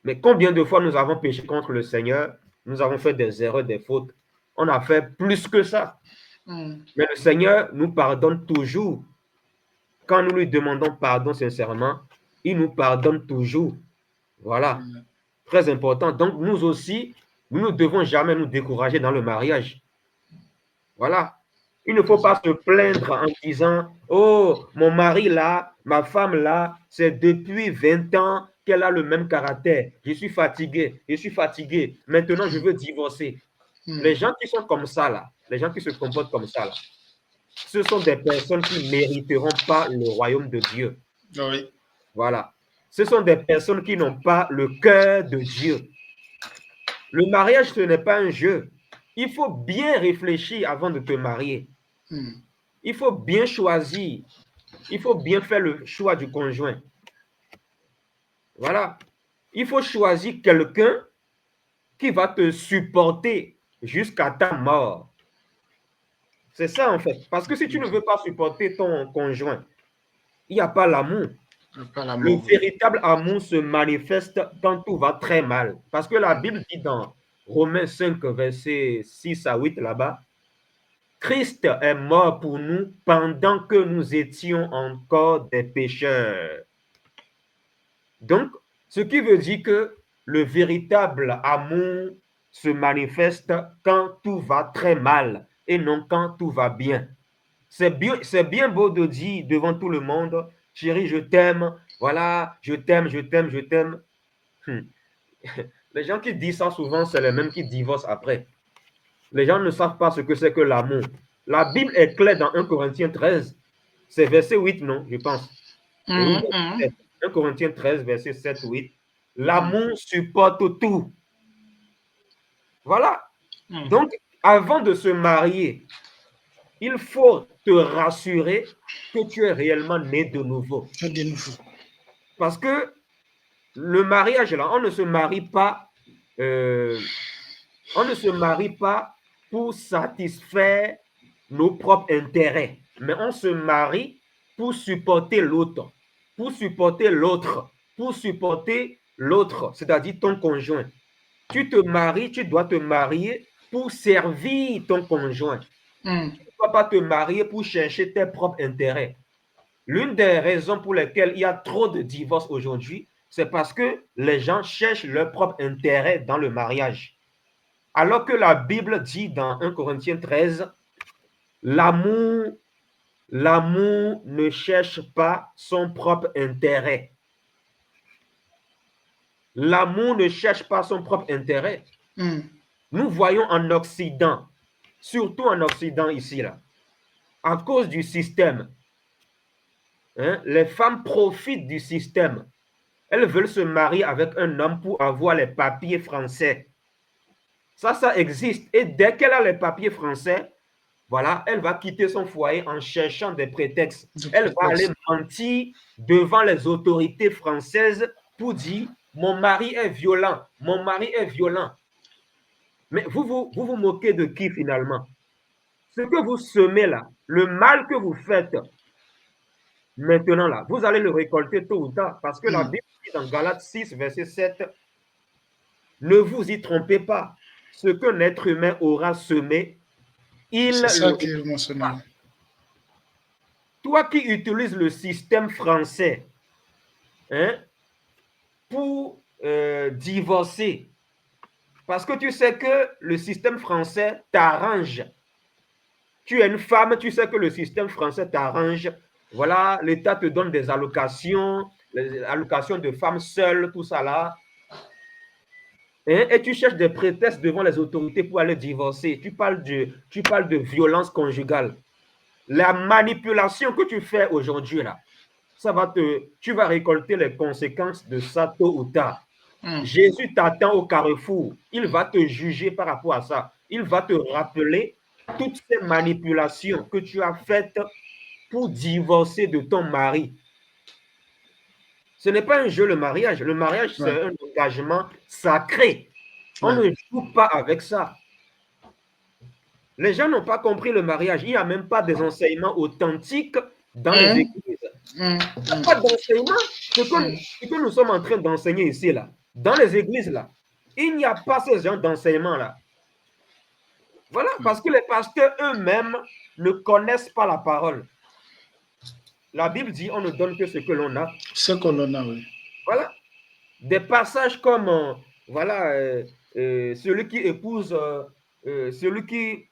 Mais combien de fois nous avons péché contre le Seigneur? Nous avons fait des erreurs, des fautes. On a fait plus que ça. Mais le Seigneur nous pardonne toujours. Quand nous lui demandons pardon sincèrement, il nous pardonne toujours. Voilà. Très important. Donc, nous aussi, nous ne devons jamais nous décourager dans le mariage. Voilà. Il ne faut pas se plaindre en disant, oh, mon mari là, ma femme là, c'est depuis 20 ans qu'elle a le même caractère. Je suis fatigué, Maintenant, je veux divorcer. Les gens qui sont comme ça là, les gens qui se comportent comme ça là, ce sont des personnes qui ne mériteront pas le royaume de Dieu. Oui. Voilà. Ce sont des personnes qui n'ont pas le cœur de Dieu. Le mariage, ce n'est pas un jeu. Il faut bien réfléchir avant de te marier. Il faut bien choisir. Il faut bien faire le choix du conjoint. Voilà. Il faut choisir quelqu'un qui va te supporter jusqu'à ta mort. C'est ça, en fait. Parce que si tu ne veux pas supporter ton conjoint, il n'y a pas l'amour. Le véritable amour se manifeste quand tout va très mal. Parce que la Bible dit dans Romains 5, versets 6 à 8, là-bas, Christ est mort pour nous pendant que nous étions encore des pécheurs. Donc, ce qui veut dire que le véritable amour se manifeste quand tout va très mal et non quand tout va bien. C'est bien beau de dire devant tout le monde, chérie, je t'aime, voilà, je t'aime, je t'aime, je t'aime. Les gens qui disent ça souvent, c'est les mêmes qui divorcent après. Les gens ne savent pas ce que c'est que l'amour. La Bible est claire dans 1 Corinthiens 13. C'est verset 8, non, je pense. Oui, 1 Corinthiens 13, verset 7, 8. L'amour supporte tout. Voilà. Donc, avant de se marier, il faut te rassurer que tu es réellement né de nouveau. Parce que le mariage, là, on ne se marie pas pour satisfaire nos propres intérêts, mais on se marie pour supporter l'autre, c'est-à-dire ton conjoint. Tu te maries, tu dois te marier pour servir ton conjoint. Tu ne dois pas te marier pour chercher tes propres intérêts. L'une des raisons pour lesquelles il y a trop de divorces aujourd'hui, c'est parce que les gens cherchent leur propre intérêt dans le mariage. Alors que la Bible dit dans 1 Corinthiens 13, l'amour ne cherche pas son propre intérêt. L'amour ne cherche pas son propre intérêt. Nous voyons en Occident, surtout en Occident ici, là, à cause du système, les femmes profitent du système. Elles veulent se marier avec un homme pour avoir les papiers français. Ça existe. Et dès qu'elle a les papiers français, voilà, elle va quitter son foyer en cherchant des prétextes. Elle va aller mentir devant les autorités françaises pour dire « Mon mari est violent, mon mari est violent ». Mais vous moquez de qui finalement? Ce que vous semez là, le mal que vous faites maintenant là, vous allez le récolter tôt ou tard. Parce que la Bible dit dans Galates 6, verset 7, ne vous y trompez pas. Ce qu'un être humain aura semé, il le récoltera. Toi qui utilises le système français pour divorcer, parce que tu sais que le système français t'arrange. Tu es une femme, tu sais que le système français t'arrange. Voilà, l'État te donne des allocations, les allocations de femmes seules, tout ça là. Et tu cherches des prétextes devant les autorités pour aller divorcer. Tu parles de violence conjugale. La manipulation que tu fais aujourd'hui là, tu vas récolter les conséquences de ça tôt ou tard. Jésus t'attend au carrefour. Il va te juger par rapport à ça. Il va te rappeler toutes ces manipulations que tu as faites pour divorcer de ton mari. Ce n'est pas un jeu, le mariage. Le mariage, c'est un engagement sacré. On ne joue pas avec ça. Les gens n'ont pas compris le mariage. Il n'y a même pas des enseignements authentiques dans les églises. Il n'y a pas d'enseignement. Ce que nous sommes en train d'enseigner ici, là, dans les églises, là, il n'y a pas ce genre d'enseignement-là. Voilà, parce que les pasteurs eux-mêmes ne connaissent pas la parole. La Bible dit, on ne donne que ce que l'on a. Ce que l'on a, oui. Voilà. Des passages comme, celui qui épouse, celui qui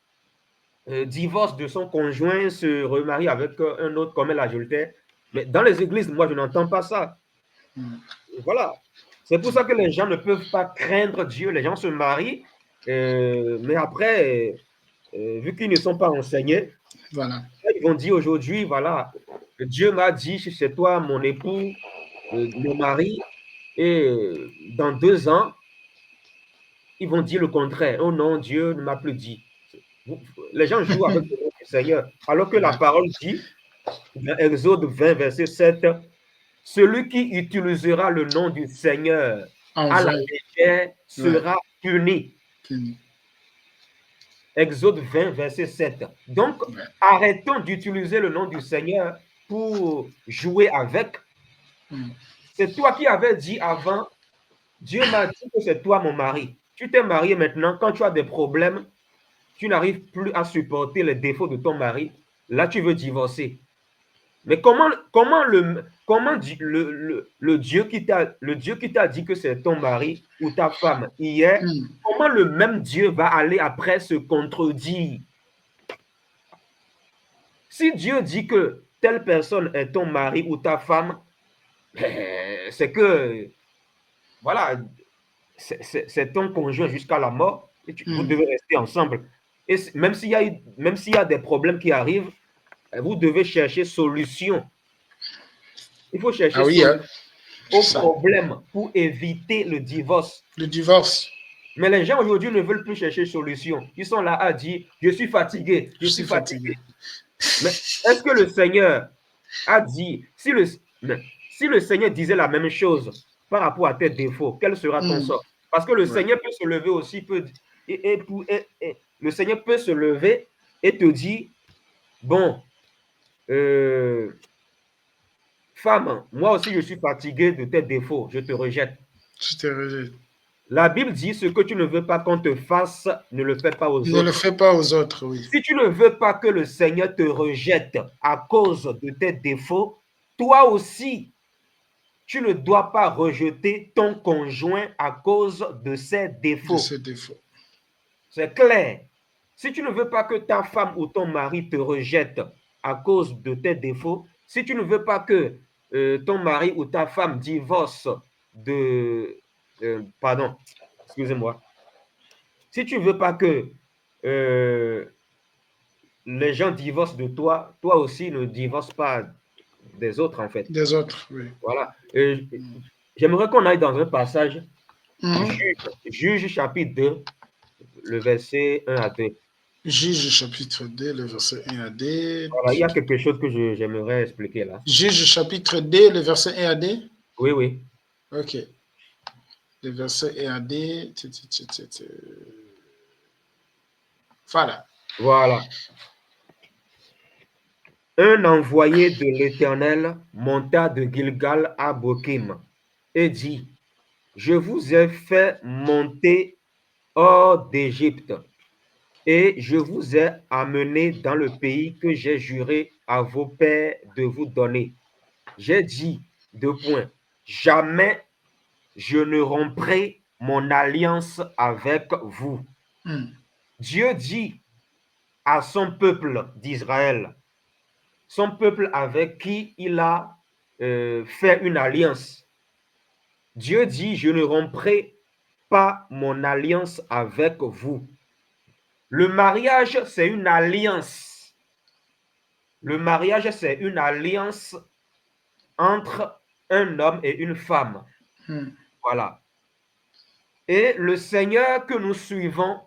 divorce de son conjoint, se remarie avec un autre, commet l'adultère. Mais dans les églises, moi, je n'entends pas ça. Voilà. C'est pour ça que les gens ne peuvent pas craindre Dieu. Les gens se marient, mais après, vu qu'ils ne sont pas enseignés, voilà. Ils vont dire aujourd'hui, voilà, Dieu m'a dit, c'est toi mon époux, mon mari, et dans 2 ans, ils vont dire le contraire. Oh non, Dieu ne m'a plus dit. Les gens jouent avec le nom du Seigneur. Alors que la parole dit, dans Exode 20, verset 7, celui qui utilisera le nom du Seigneur En à la vain. légère sera puni. Puni. Exode 20, verset 7. Donc, Ouais. arrêtons d'utiliser le nom du Seigneur pour jouer avec. C'est toi qui avais dit avant, Dieu m'a dit que c'est toi mon mari. Tu t'es marié maintenant, quand tu as des problèmes, tu n'arrives plus à supporter les défauts de ton mari, là tu veux divorcer. Mais comment le Dieu qui t'a dit que c'est ton mari ou ta femme hier, comment le même Dieu va aller après se contredire? Si Dieu dit que telle personne est ton mari ou ta femme, c'est que, voilà, c'est ton conjoint jusqu'à la mort, et vous devez rester ensemble. Et même s'il y a des problèmes qui arrivent, vous devez chercher solution. Il faut chercher solution au problème pour éviter le divorce. Le divorce. Mais les gens aujourd'hui ne veulent plus chercher solution. Ils sont là à dire, je suis fatigué, je suis fatigué. Mais est-ce que le Seigneur a dit, si le Seigneur disait la même chose par rapport à tes défauts, quel sera ton sort? Parce que le Seigneur peut se lever aussi, le Seigneur peut se lever et te dire, bon, femme, moi aussi je suis fatigué de tes défauts, je te rejette. Je te rejette. La Bible dit, ce que tu ne veux pas qu'on te fasse, ne le fais pas aux autres. Ne le fais pas aux autres, oui. Si tu ne veux pas que le Seigneur te rejette à cause de tes défauts, toi aussi, tu ne dois pas rejeter ton conjoint à cause de ses défauts. De ses défauts. C'est clair. Si tu ne veux pas que ta femme ou ton mari te rejette à cause de tes défauts, si tu ne veux pas que ton mari ou ta femme divorce pardon, excusez-moi. Si tu ne veux pas que les gens divorcent de toi, toi aussi ne divorce pas des autres en fait. Des autres, oui. Voilà. J'aimerais qu'on aille dans un passage, Juge chapitre 2, le verset 1 à 2. Juge chapitre 2, le verset 1 à 2. Voilà, il y a quelque chose que j'aimerais expliquer là. Juge chapitre 2, le verset 1 à 2. Oui, oui. Ok. Le verset 1 à 2. Voilà. Voilà. Un envoyé de l'Éternel monta de Gilgal à Bokim et dit, je vous ai fait monter hors d'Égypte et je vous ai amené dans le pays que j'ai juré à vos pères de vous donner. J'ai dit, jamais je ne romprai mon alliance avec vous. Dieu dit à son peuple d'Israël, son peuple avec qui il a fait une alliance. Dieu dit, je ne romprai pas mon alliance avec vous. Le mariage, c'est une alliance. Le mariage, c'est une alliance entre un homme et une femme. Voilà. Et le Seigneur que nous suivons,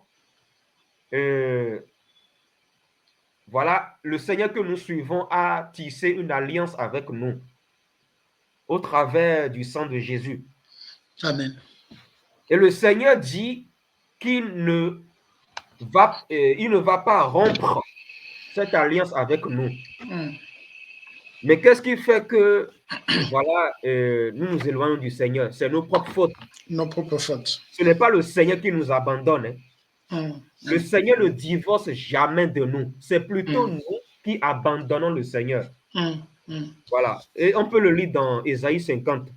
voilà, le Seigneur que nous suivons a tissé une alliance avec nous au travers du sang de Jésus. Amen. Et le Seigneur dit qu'il ne va pas rompre cette alliance avec nous. Mais qu'est-ce qui fait que, voilà, nous nous éloignons du Seigneur? C'est nos propres fautes. Nos propres fautes. Ce n'est pas le Seigneur qui nous abandonne. Le Seigneur ne divorce jamais de nous. C'est plutôt nous qui abandonnons le Seigneur. Voilà. Et on peut le lire dans Ésaïe 50.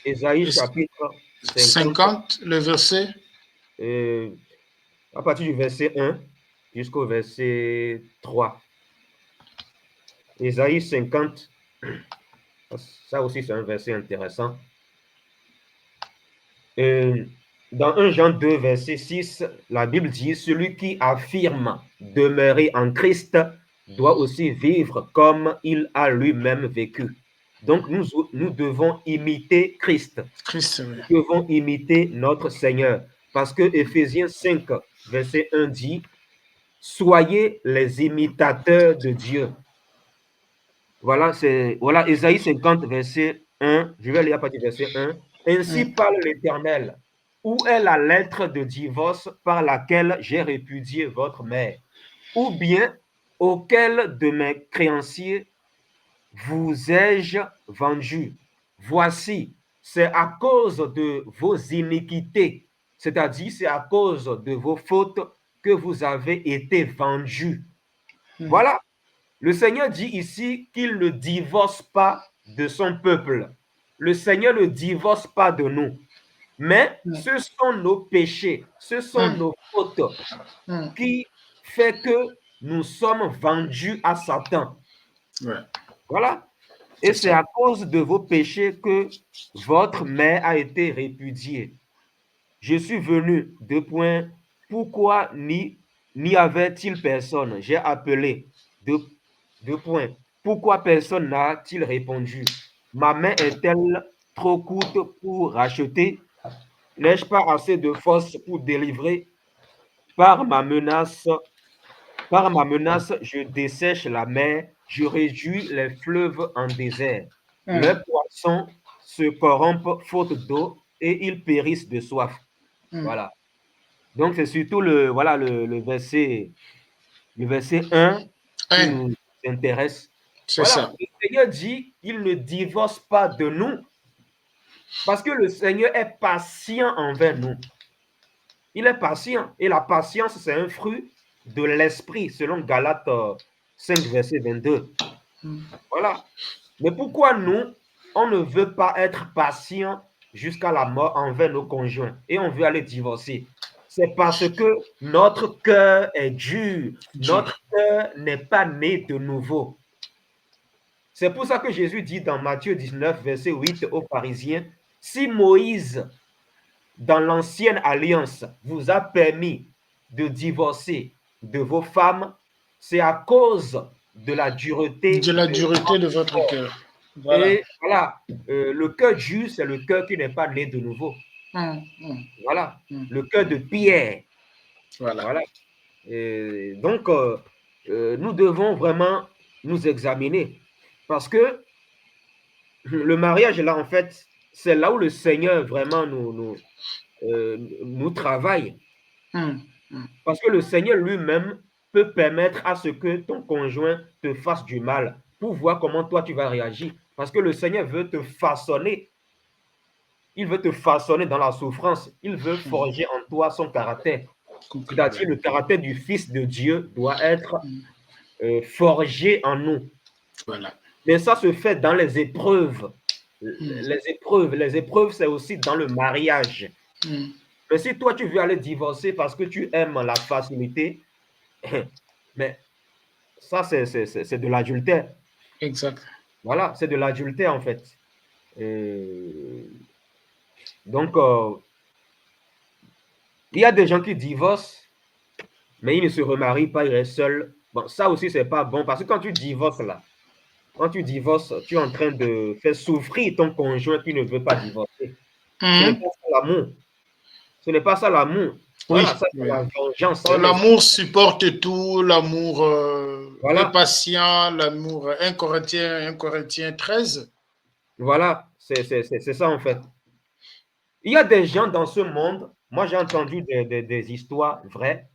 Ésaïe chapitre 50, le verset. À partir du verset 1 jusqu'au verset 3. Ésaïe 50, ça aussi c'est un verset intéressant. Dans 1 Jean 2, verset 6, la Bible dit, celui qui affirme demeurer en Christ doit aussi vivre comme il a lui-même vécu. Donc, nous devons imiter Christ. Christ, oui. Nous devons imiter notre Seigneur. Parce que Éphésiens 5, verset 1 dit, « Soyez les imitateurs de Dieu. » Voilà, Ésaïe 50, verset 1. Je vais lire à partir du verset 1. « Ainsi parle l'Éternel. Où est la lettre de divorce par laquelle j'ai répudié votre mère? Ou bien, auquel de mes créanciers vous ai-je vendu? Voici, c'est à cause de vos iniquités, c'est-à-dire c'est à cause de vos fautes que vous avez été vendus. » Voilà, le Seigneur dit ici qu'il ne divorce pas de son peuple. Le Seigneur ne divorce pas de nous. Mais ce sont nos péchés, ce sont nos fautes qui fait que nous sommes vendus à Satan. Ouais. Voilà. Et c'est à cause de vos péchés que votre mère a été répudiée. Je suis venu, 2 points. Pourquoi n'y avait-il personne? J'ai appelé, 2 points. Pourquoi personne n'a-t-il répondu? Ma main est-elle trop courte pour racheter? N'ai-je pas assez de force pour délivrer? Par ma menace, je dessèche la mer, je réduis les fleuves en désert. Leurs poissons se corrompent faute d'eau et ils périssent de soif. Voilà. Donc, c'est surtout le verset 1 qui nous intéresse. C'est Voilà. ça. Le Seigneur dit qu'il ne divorce pas de nous parce que le Seigneur est patient envers nous. Il est patient. Et la patience, c'est un fruit de l'esprit, selon Galates 5, verset 22. Voilà. Mais pourquoi nous, on ne veut pas être patient jusqu'à la mort envers nos conjoints et on veut aller divorcer? C'est parce que notre cœur est dur. Notre cœur n'est pas né de nouveau. C'est pour ça que Jésus dit dans Matthieu 19, verset 8 aux pharisiens, « Si Moïse, dans l'ancienne alliance, vous a permis de divorcer de vos femmes, c'est à cause de la dureté de votre cœur. Voilà. Et voilà, le cœur dur, c'est le cœur qui n'est pas né de nouveau. Voilà, le cœur de pierre. Voilà. Et donc, nous devons vraiment nous examiner parce que le mariage, là, en fait, c'est là où le Seigneur vraiment nous travaille. Parce que le Seigneur lui-même peut permettre à ce que ton conjoint te fasse du mal pour voir comment toi tu vas réagir. Parce que le Seigneur veut te façonner. Il veut te façonner dans la souffrance. Il veut forger en toi son caractère. C'est-à-dire le caractère du Fils de Dieu doit être forgé en nous. Voilà. Mais ça se fait dans les épreuves. Les épreuves, c'est aussi dans le mariage. Mais si toi, tu veux aller divorcer parce que tu aimes la facilité, mais ça, c'est de l'adultère. Exact. Voilà, c'est de l'adultère, en fait. Donc, il y a des gens qui divorcent, mais ils ne se remarient pas, ils restent seuls. Bon, ça aussi, c'est pas bon, parce que quand tu divorces, là, tu es en train de faire souffrir ton conjoint qui ne veut pas divorcer. Ce n'est pas ça l'amour. Ce n'est pas ça l'amour. Voilà, ça c'est la vengeance. L'amour supporte tout, l'amour voilà. est patient, l'amour 1 Corinthiens 13. Voilà, c'est ça en fait. Il y a des gens dans ce monde, moi j'ai entendu des histoires vraies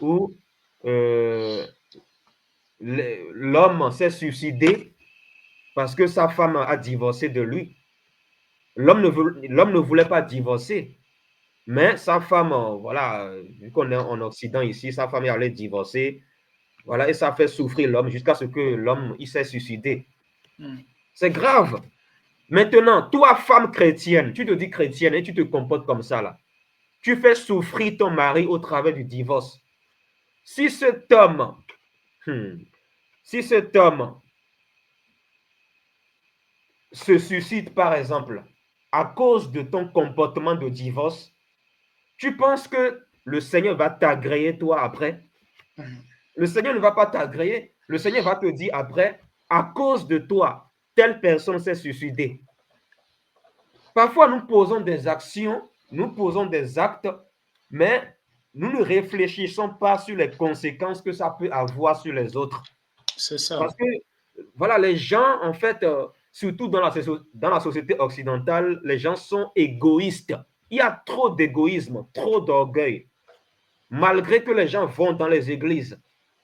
où l'homme s'est suicidé parce que sa femme a divorcé de lui. L'homme ne voulait pas divorcer. Mais sa femme, voilà, vu qu'on est en Occident ici, sa femme est allée divorcer, voilà, et ça fait souffrir l'homme jusqu'à ce que l'homme, il s'est suicidé. C'est grave. Maintenant, toi, femme chrétienne, tu te dis chrétienne et tu te comportes comme ça, là. Tu fais souffrir ton mari au travers du divorce. Si cet homme se suicide, par exemple, à cause de ton comportement de divorce, tu penses que le Seigneur va t'agréer toi après? Le Seigneur ne va pas t'agréer. Le Seigneur va te dire après, à cause de toi, telle personne s'est suicidée. Parfois, nous posons des actions, nous posons des actes, mais nous ne réfléchissons pas sur les conséquences que ça peut avoir sur les autres. C'est ça. Parce que, voilà, les gens, en fait, surtout dans la société occidentale, les gens sont égoïstes. Il y a trop d'égoïsme, trop d'orgueil. Malgré que les gens vont dans les églises,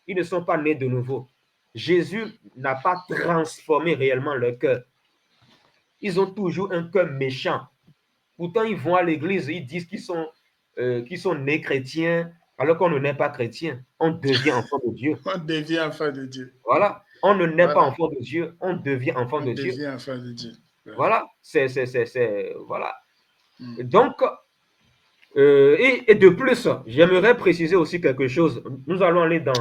ils ne sont pas nés de nouveau. Jésus n'a pas transformé réellement leur cœur. Ils ont toujours un cœur méchant. Pourtant, ils vont à l'église, ils disent qu'ils sont nés chrétiens, alors qu'on ne naît pas chrétien. On devient enfant de Dieu. On devient enfant de Dieu. Voilà. On ne naît pas Voilà. enfant de Dieu, on devient enfant On de Dieu. devient enfant de Dieu. Ouais. Voilà. Voilà. Mm. Donc, et de plus, j'aimerais préciser aussi quelque chose. Nous allons aller dans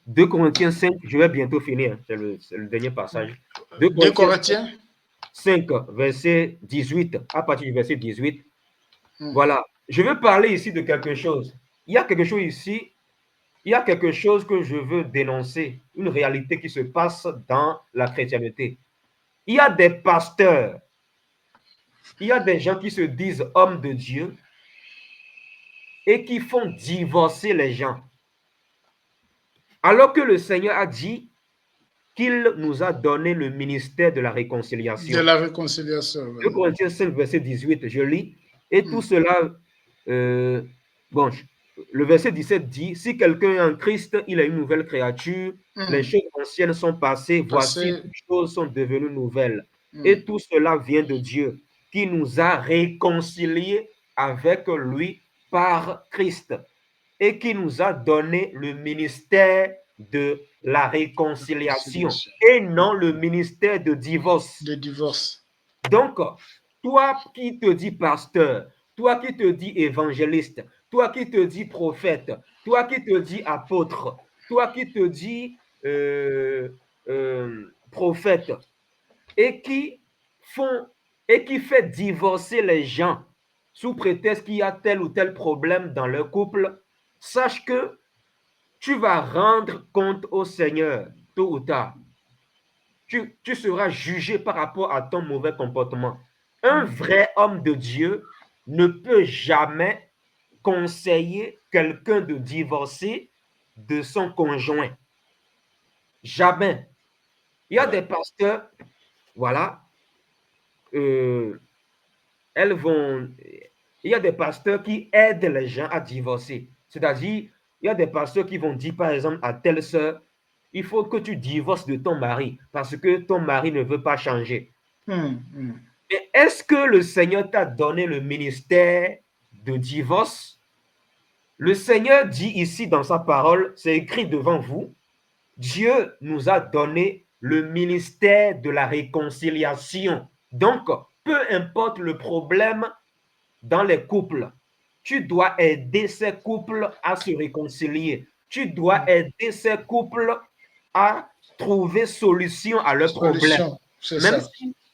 2 Corinthiens 5. Je vais bientôt finir. C'est le dernier passage. 2 Corinthiens 5, verset 18. À partir du verset 18. Mm. Voilà. Je veux parler ici de quelque chose. Il y a quelque chose ici. Il y a quelque chose que je veux dénoncer. Une réalité qui se passe dans la chrétienté. Il y a des pasteurs. Il y a des gens qui se disent hommes de Dieu et qui font divorcer les gens. Alors que le Seigneur a dit qu'il nous a donné le ministère de la réconciliation. De la réconciliation. 2 Corinthiens 5, verset 18, je lis. Et tout cela, bon, le verset 17 dit, si quelqu'un est en Christ, il est une nouvelle créature, les choses anciennes sont passées, voici, toutes choses sont devenues nouvelles. Et tout cela vient de Dieu, qui nous a réconciliés avec lui par Christ et qui nous a donné le ministère de la réconciliation et non le ministère de divorce. De divorce. Donc, toi qui te dis pasteur, toi qui te dis évangéliste, toi qui te dis prophète, toi qui te dis apôtre, toi qui te dis prophète et qui fait divorcer les gens sous prétexte qu'il y a tel ou tel problème dans leur couple, sache que tu vas rendre compte au Seigneur tôt ou tard. Tu seras jugé par rapport à ton mauvais comportement. Un vrai homme de Dieu ne peut jamais conseiller quelqu'un de divorcer de son conjoint. Jamais. Il y a des pasteurs, voilà, il y a des pasteurs qui aident les gens à divorcer. C'est-à-dire, il y a des pasteurs qui vont dire, par exemple, à telle sœur, il faut que tu divorces de ton mari parce que ton mari ne veut pas changer. Et est-ce que le Seigneur t'a donné le ministère de divorce? Le Seigneur dit ici dans sa parole, c'est écrit devant vous, Dieu nous a donné le ministère de la réconciliation. Donc, peu importe le problème dans les couples, tu dois aider ces couples à se réconcilier. Tu dois aider ces couples à trouver solution à leurs problèmes.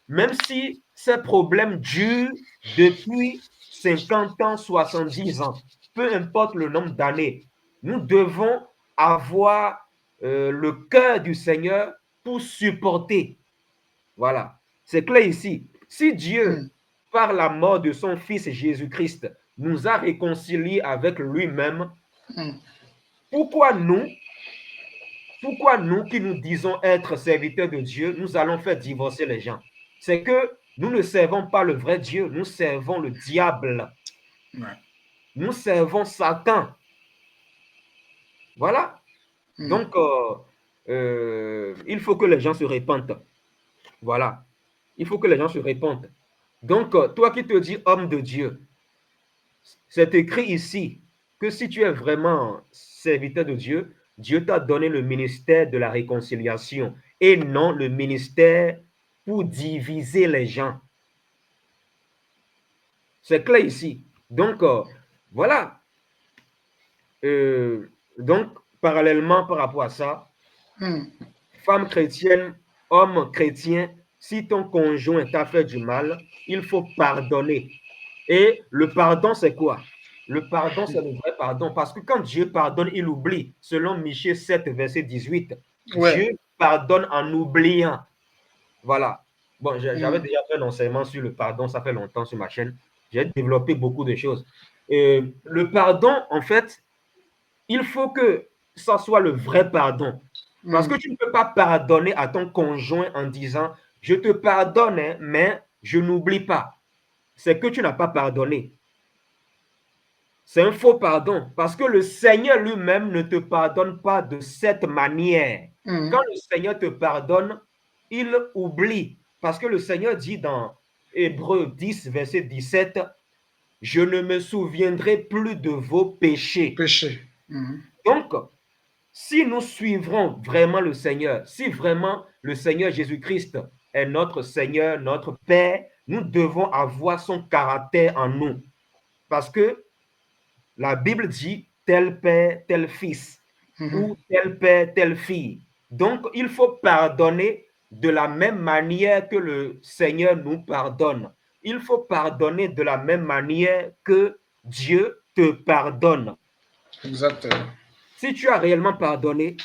Même si ces problèmes durent depuis 50 ans, 70 ans, peu importe le nombre d'années, nous devons avoir le cœur du Seigneur pour supporter. Voilà, c'est clair ici. Si Dieu, par la mort de son Fils Jésus-Christ, nous a réconciliés avec lui-même, pourquoi nous qui nous disons être serviteurs de Dieu, nous allons faire divorcer les gens? C'est que nous ne servons pas le vrai Dieu, nous servons le diable. Nous servons Satan. Voilà. Donc, il faut que les gens se répandent. Voilà. Il faut que les gens se répandent. Donc, toi qui te dis homme de Dieu, c'est écrit ici que si tu es vraiment serviteur de Dieu, Dieu t'a donné le ministère de la réconciliation et non le ministère pour diviser les gens. C'est clair ici. Donc, voilà. Donc, parallèlement par rapport à ça, femme chrétienne, homme chrétien, si ton conjoint t'a fait du mal, il faut pardonner. Et le pardon, c'est quoi? Le pardon, c'est le vrai pardon. Parce que quand Dieu pardonne, il oublie. Selon Michée 7, verset 18, Dieu pardonne en oubliant. Voilà. Bon, j'avais déjà fait un enseignement sur le pardon, ça fait longtemps sur ma chaîne. J'ai développé beaucoup de choses. Le pardon, en fait, il faut que ça soit le vrai pardon. Parce que tu ne peux pas pardonner à ton conjoint en disant, je te pardonne, hein, mais je n'oublie pas. C'est que tu n'as pas pardonné. C'est un faux pardon parce que le Seigneur lui-même ne te pardonne pas de cette manière. Quand le Seigneur te pardonne, il oublie. Parce que le Seigneur dit dans Hébreux 10, verset 17, je ne me souviendrai plus de vos péchés. Péché. Donc, si nous suivrons vraiment le Seigneur, si vraiment le Seigneur Jésus-Christ est notre Seigneur, notre Père, nous devons avoir son caractère en nous. Parce que la Bible dit tel père, tel fils, ou tel père, telle fille. Donc, il faut pardonner de la même manière que le Seigneur nous pardonne. Il faut pardonner de la même manière que Dieu te pardonne. Exactement. Si tu as réellement pardonné,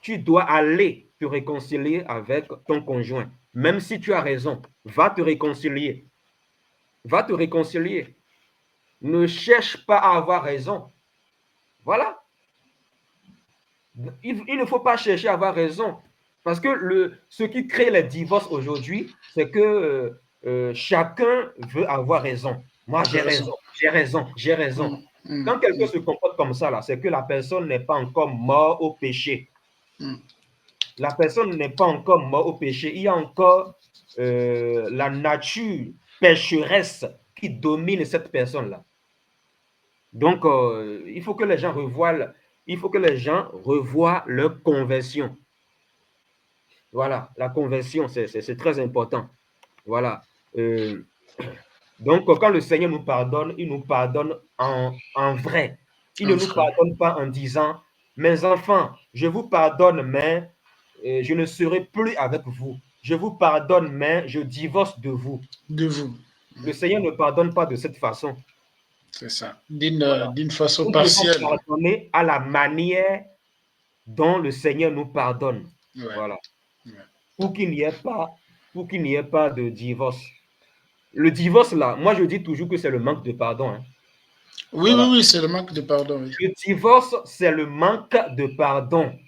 tu dois aller te réconcilier avec ton conjoint. Même si tu as raison, va te réconcilier. Va te réconcilier. Ne cherche pas à avoir raison. Voilà. Il ne faut pas chercher à avoir raison. Parce que ce qui crée les divorces aujourd'hui, c'est que chacun veut avoir raison. Moi, j'ai raison, j'ai raison, j'ai raison. Quand quelqu'un se comporte comme ça, là, c'est que la personne n'est pas encore morte au péché. La personne n'est pas encore morte au péché. Il y a encore la nature pécheresse qui domine cette personne-là. Donc, il faut que les gens revoient leur conversion. Voilà, la conversion, c'est très important. Voilà. Donc, quand le Seigneur nous pardonne, il nous pardonne en vrai. Il ne nous pardonne pas en disant, mes enfants, je vous pardonne, mais je ne serai plus avec vous. Je vous pardonne, mais je divorce de vous. De vous. Le Seigneur ne pardonne pas de cette façon. C'est ça. Voilà. D'une façon Nous partielle. devons pardonner à la manière dont le Seigneur nous pardonne. Ouais. Voilà. Ouais. Pour qu'il n'y ait pas de divorce. Le divorce, là, moi, je dis toujours que c'est le manque de pardon. Hein. Oui, Voilà. oui, c'est le manque de pardon. Oui. Le divorce, c'est le manque de pardon.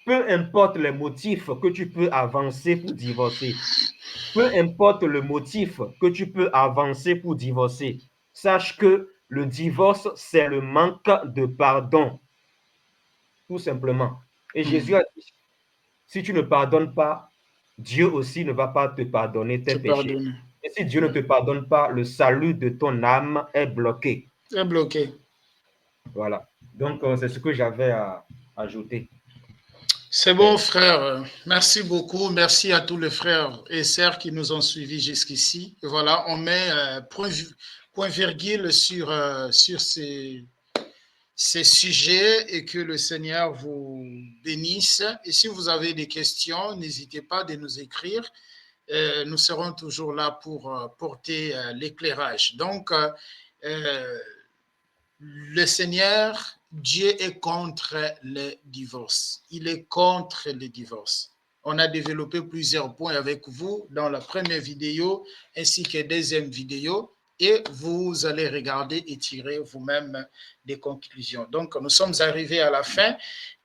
Peu importe les motifs que tu peux avancer pour divorcer, peu importe le motif que tu peux avancer pour divorcer, sache que le divorce, c'est le manque de pardon. Tout simplement. Et Jésus a dit, si tu ne pardonnes pas, Dieu aussi ne va pas te pardonner tes péchés. Et si Dieu ne te pardonne pas, le salut de ton âme est bloqué. Est bloqué. Voilà. Donc, c'est ce que j'avais à ajouter. C'est bon, frère. Merci beaucoup. Merci à tous les frères et sœurs qui nous ont suivis jusqu'ici. Et voilà, on met point virgule sur ces sujets et que le Seigneur vous bénisse. Et si vous avez des questions, n'hésitez pas de nous écrire. Nous serons toujours là pour porter l'éclairage. Donc, le Seigneur, Dieu est contre les divorces. Il est contre les divorces. On a développé plusieurs points avec vous dans la première vidéo ainsi que la deuxième vidéo et vous allez regarder et tirer vous-même des conclusions. Donc, nous sommes arrivés à la fin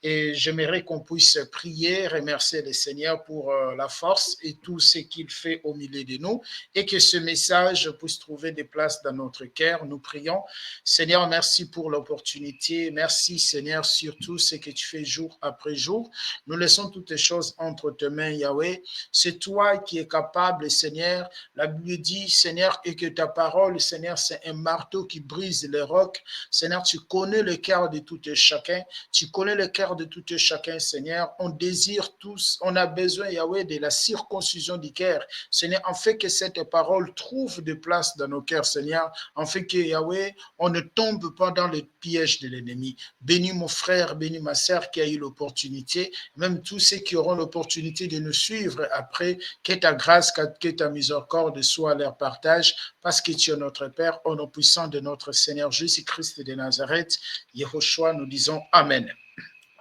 et j'aimerais qu'on puisse prier, remercier le Seigneur pour la force et tout ce qu'il fait au milieu de nous et que ce message puisse trouver des places dans notre cœur. Nous prions. Seigneur, merci pour l'opportunité. Merci, Seigneur, surtout ce que tu fais jour après jour. Nous laissons toutes les choses entre tes mains, Yahweh. C'est toi qui es capable, Seigneur. La Bible dit, Seigneur, et que ta parole, Seigneur, c'est un marteau qui brise les rocs. Seigneur, tu connais le cœur de tout et chacun. Tu connais le cœur de tout et chacun, Seigneur. On désire tous, on a besoin, Yahweh, de la circoncision du cœur. Seigneur, en fait que cette parole trouve de place dans nos cœurs, Seigneur. En fait que, Yahweh, on ne tombe pas dans le piège de l'ennemi. Bénis mon frère, bénis ma sœur qui a eu l'opportunité, même tous ceux qui auront l'opportunité de nous suivre après, que ta grâce, que ta miséricorde soit à leur partage, parce que tu es notre Père, au nom puissant de notre Seigneur Jésus-Christ de Nazareth, Yehoshua, nous disons Amen.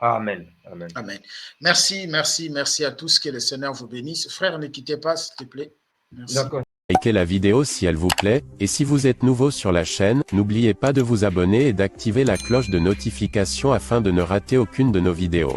Amen. Amen. Amen. Merci, merci, merci à tous. Que le Seigneur vous bénisse. Frère, ne quittez pas, s'il te plaît. Merci. D'accord. Likez la vidéo si elle vous plaît, et si vous êtes nouveau sur la chaîne, n'oubliez pas de vous abonner et d'activer la cloche de notification afin de ne rater aucune de nos vidéos.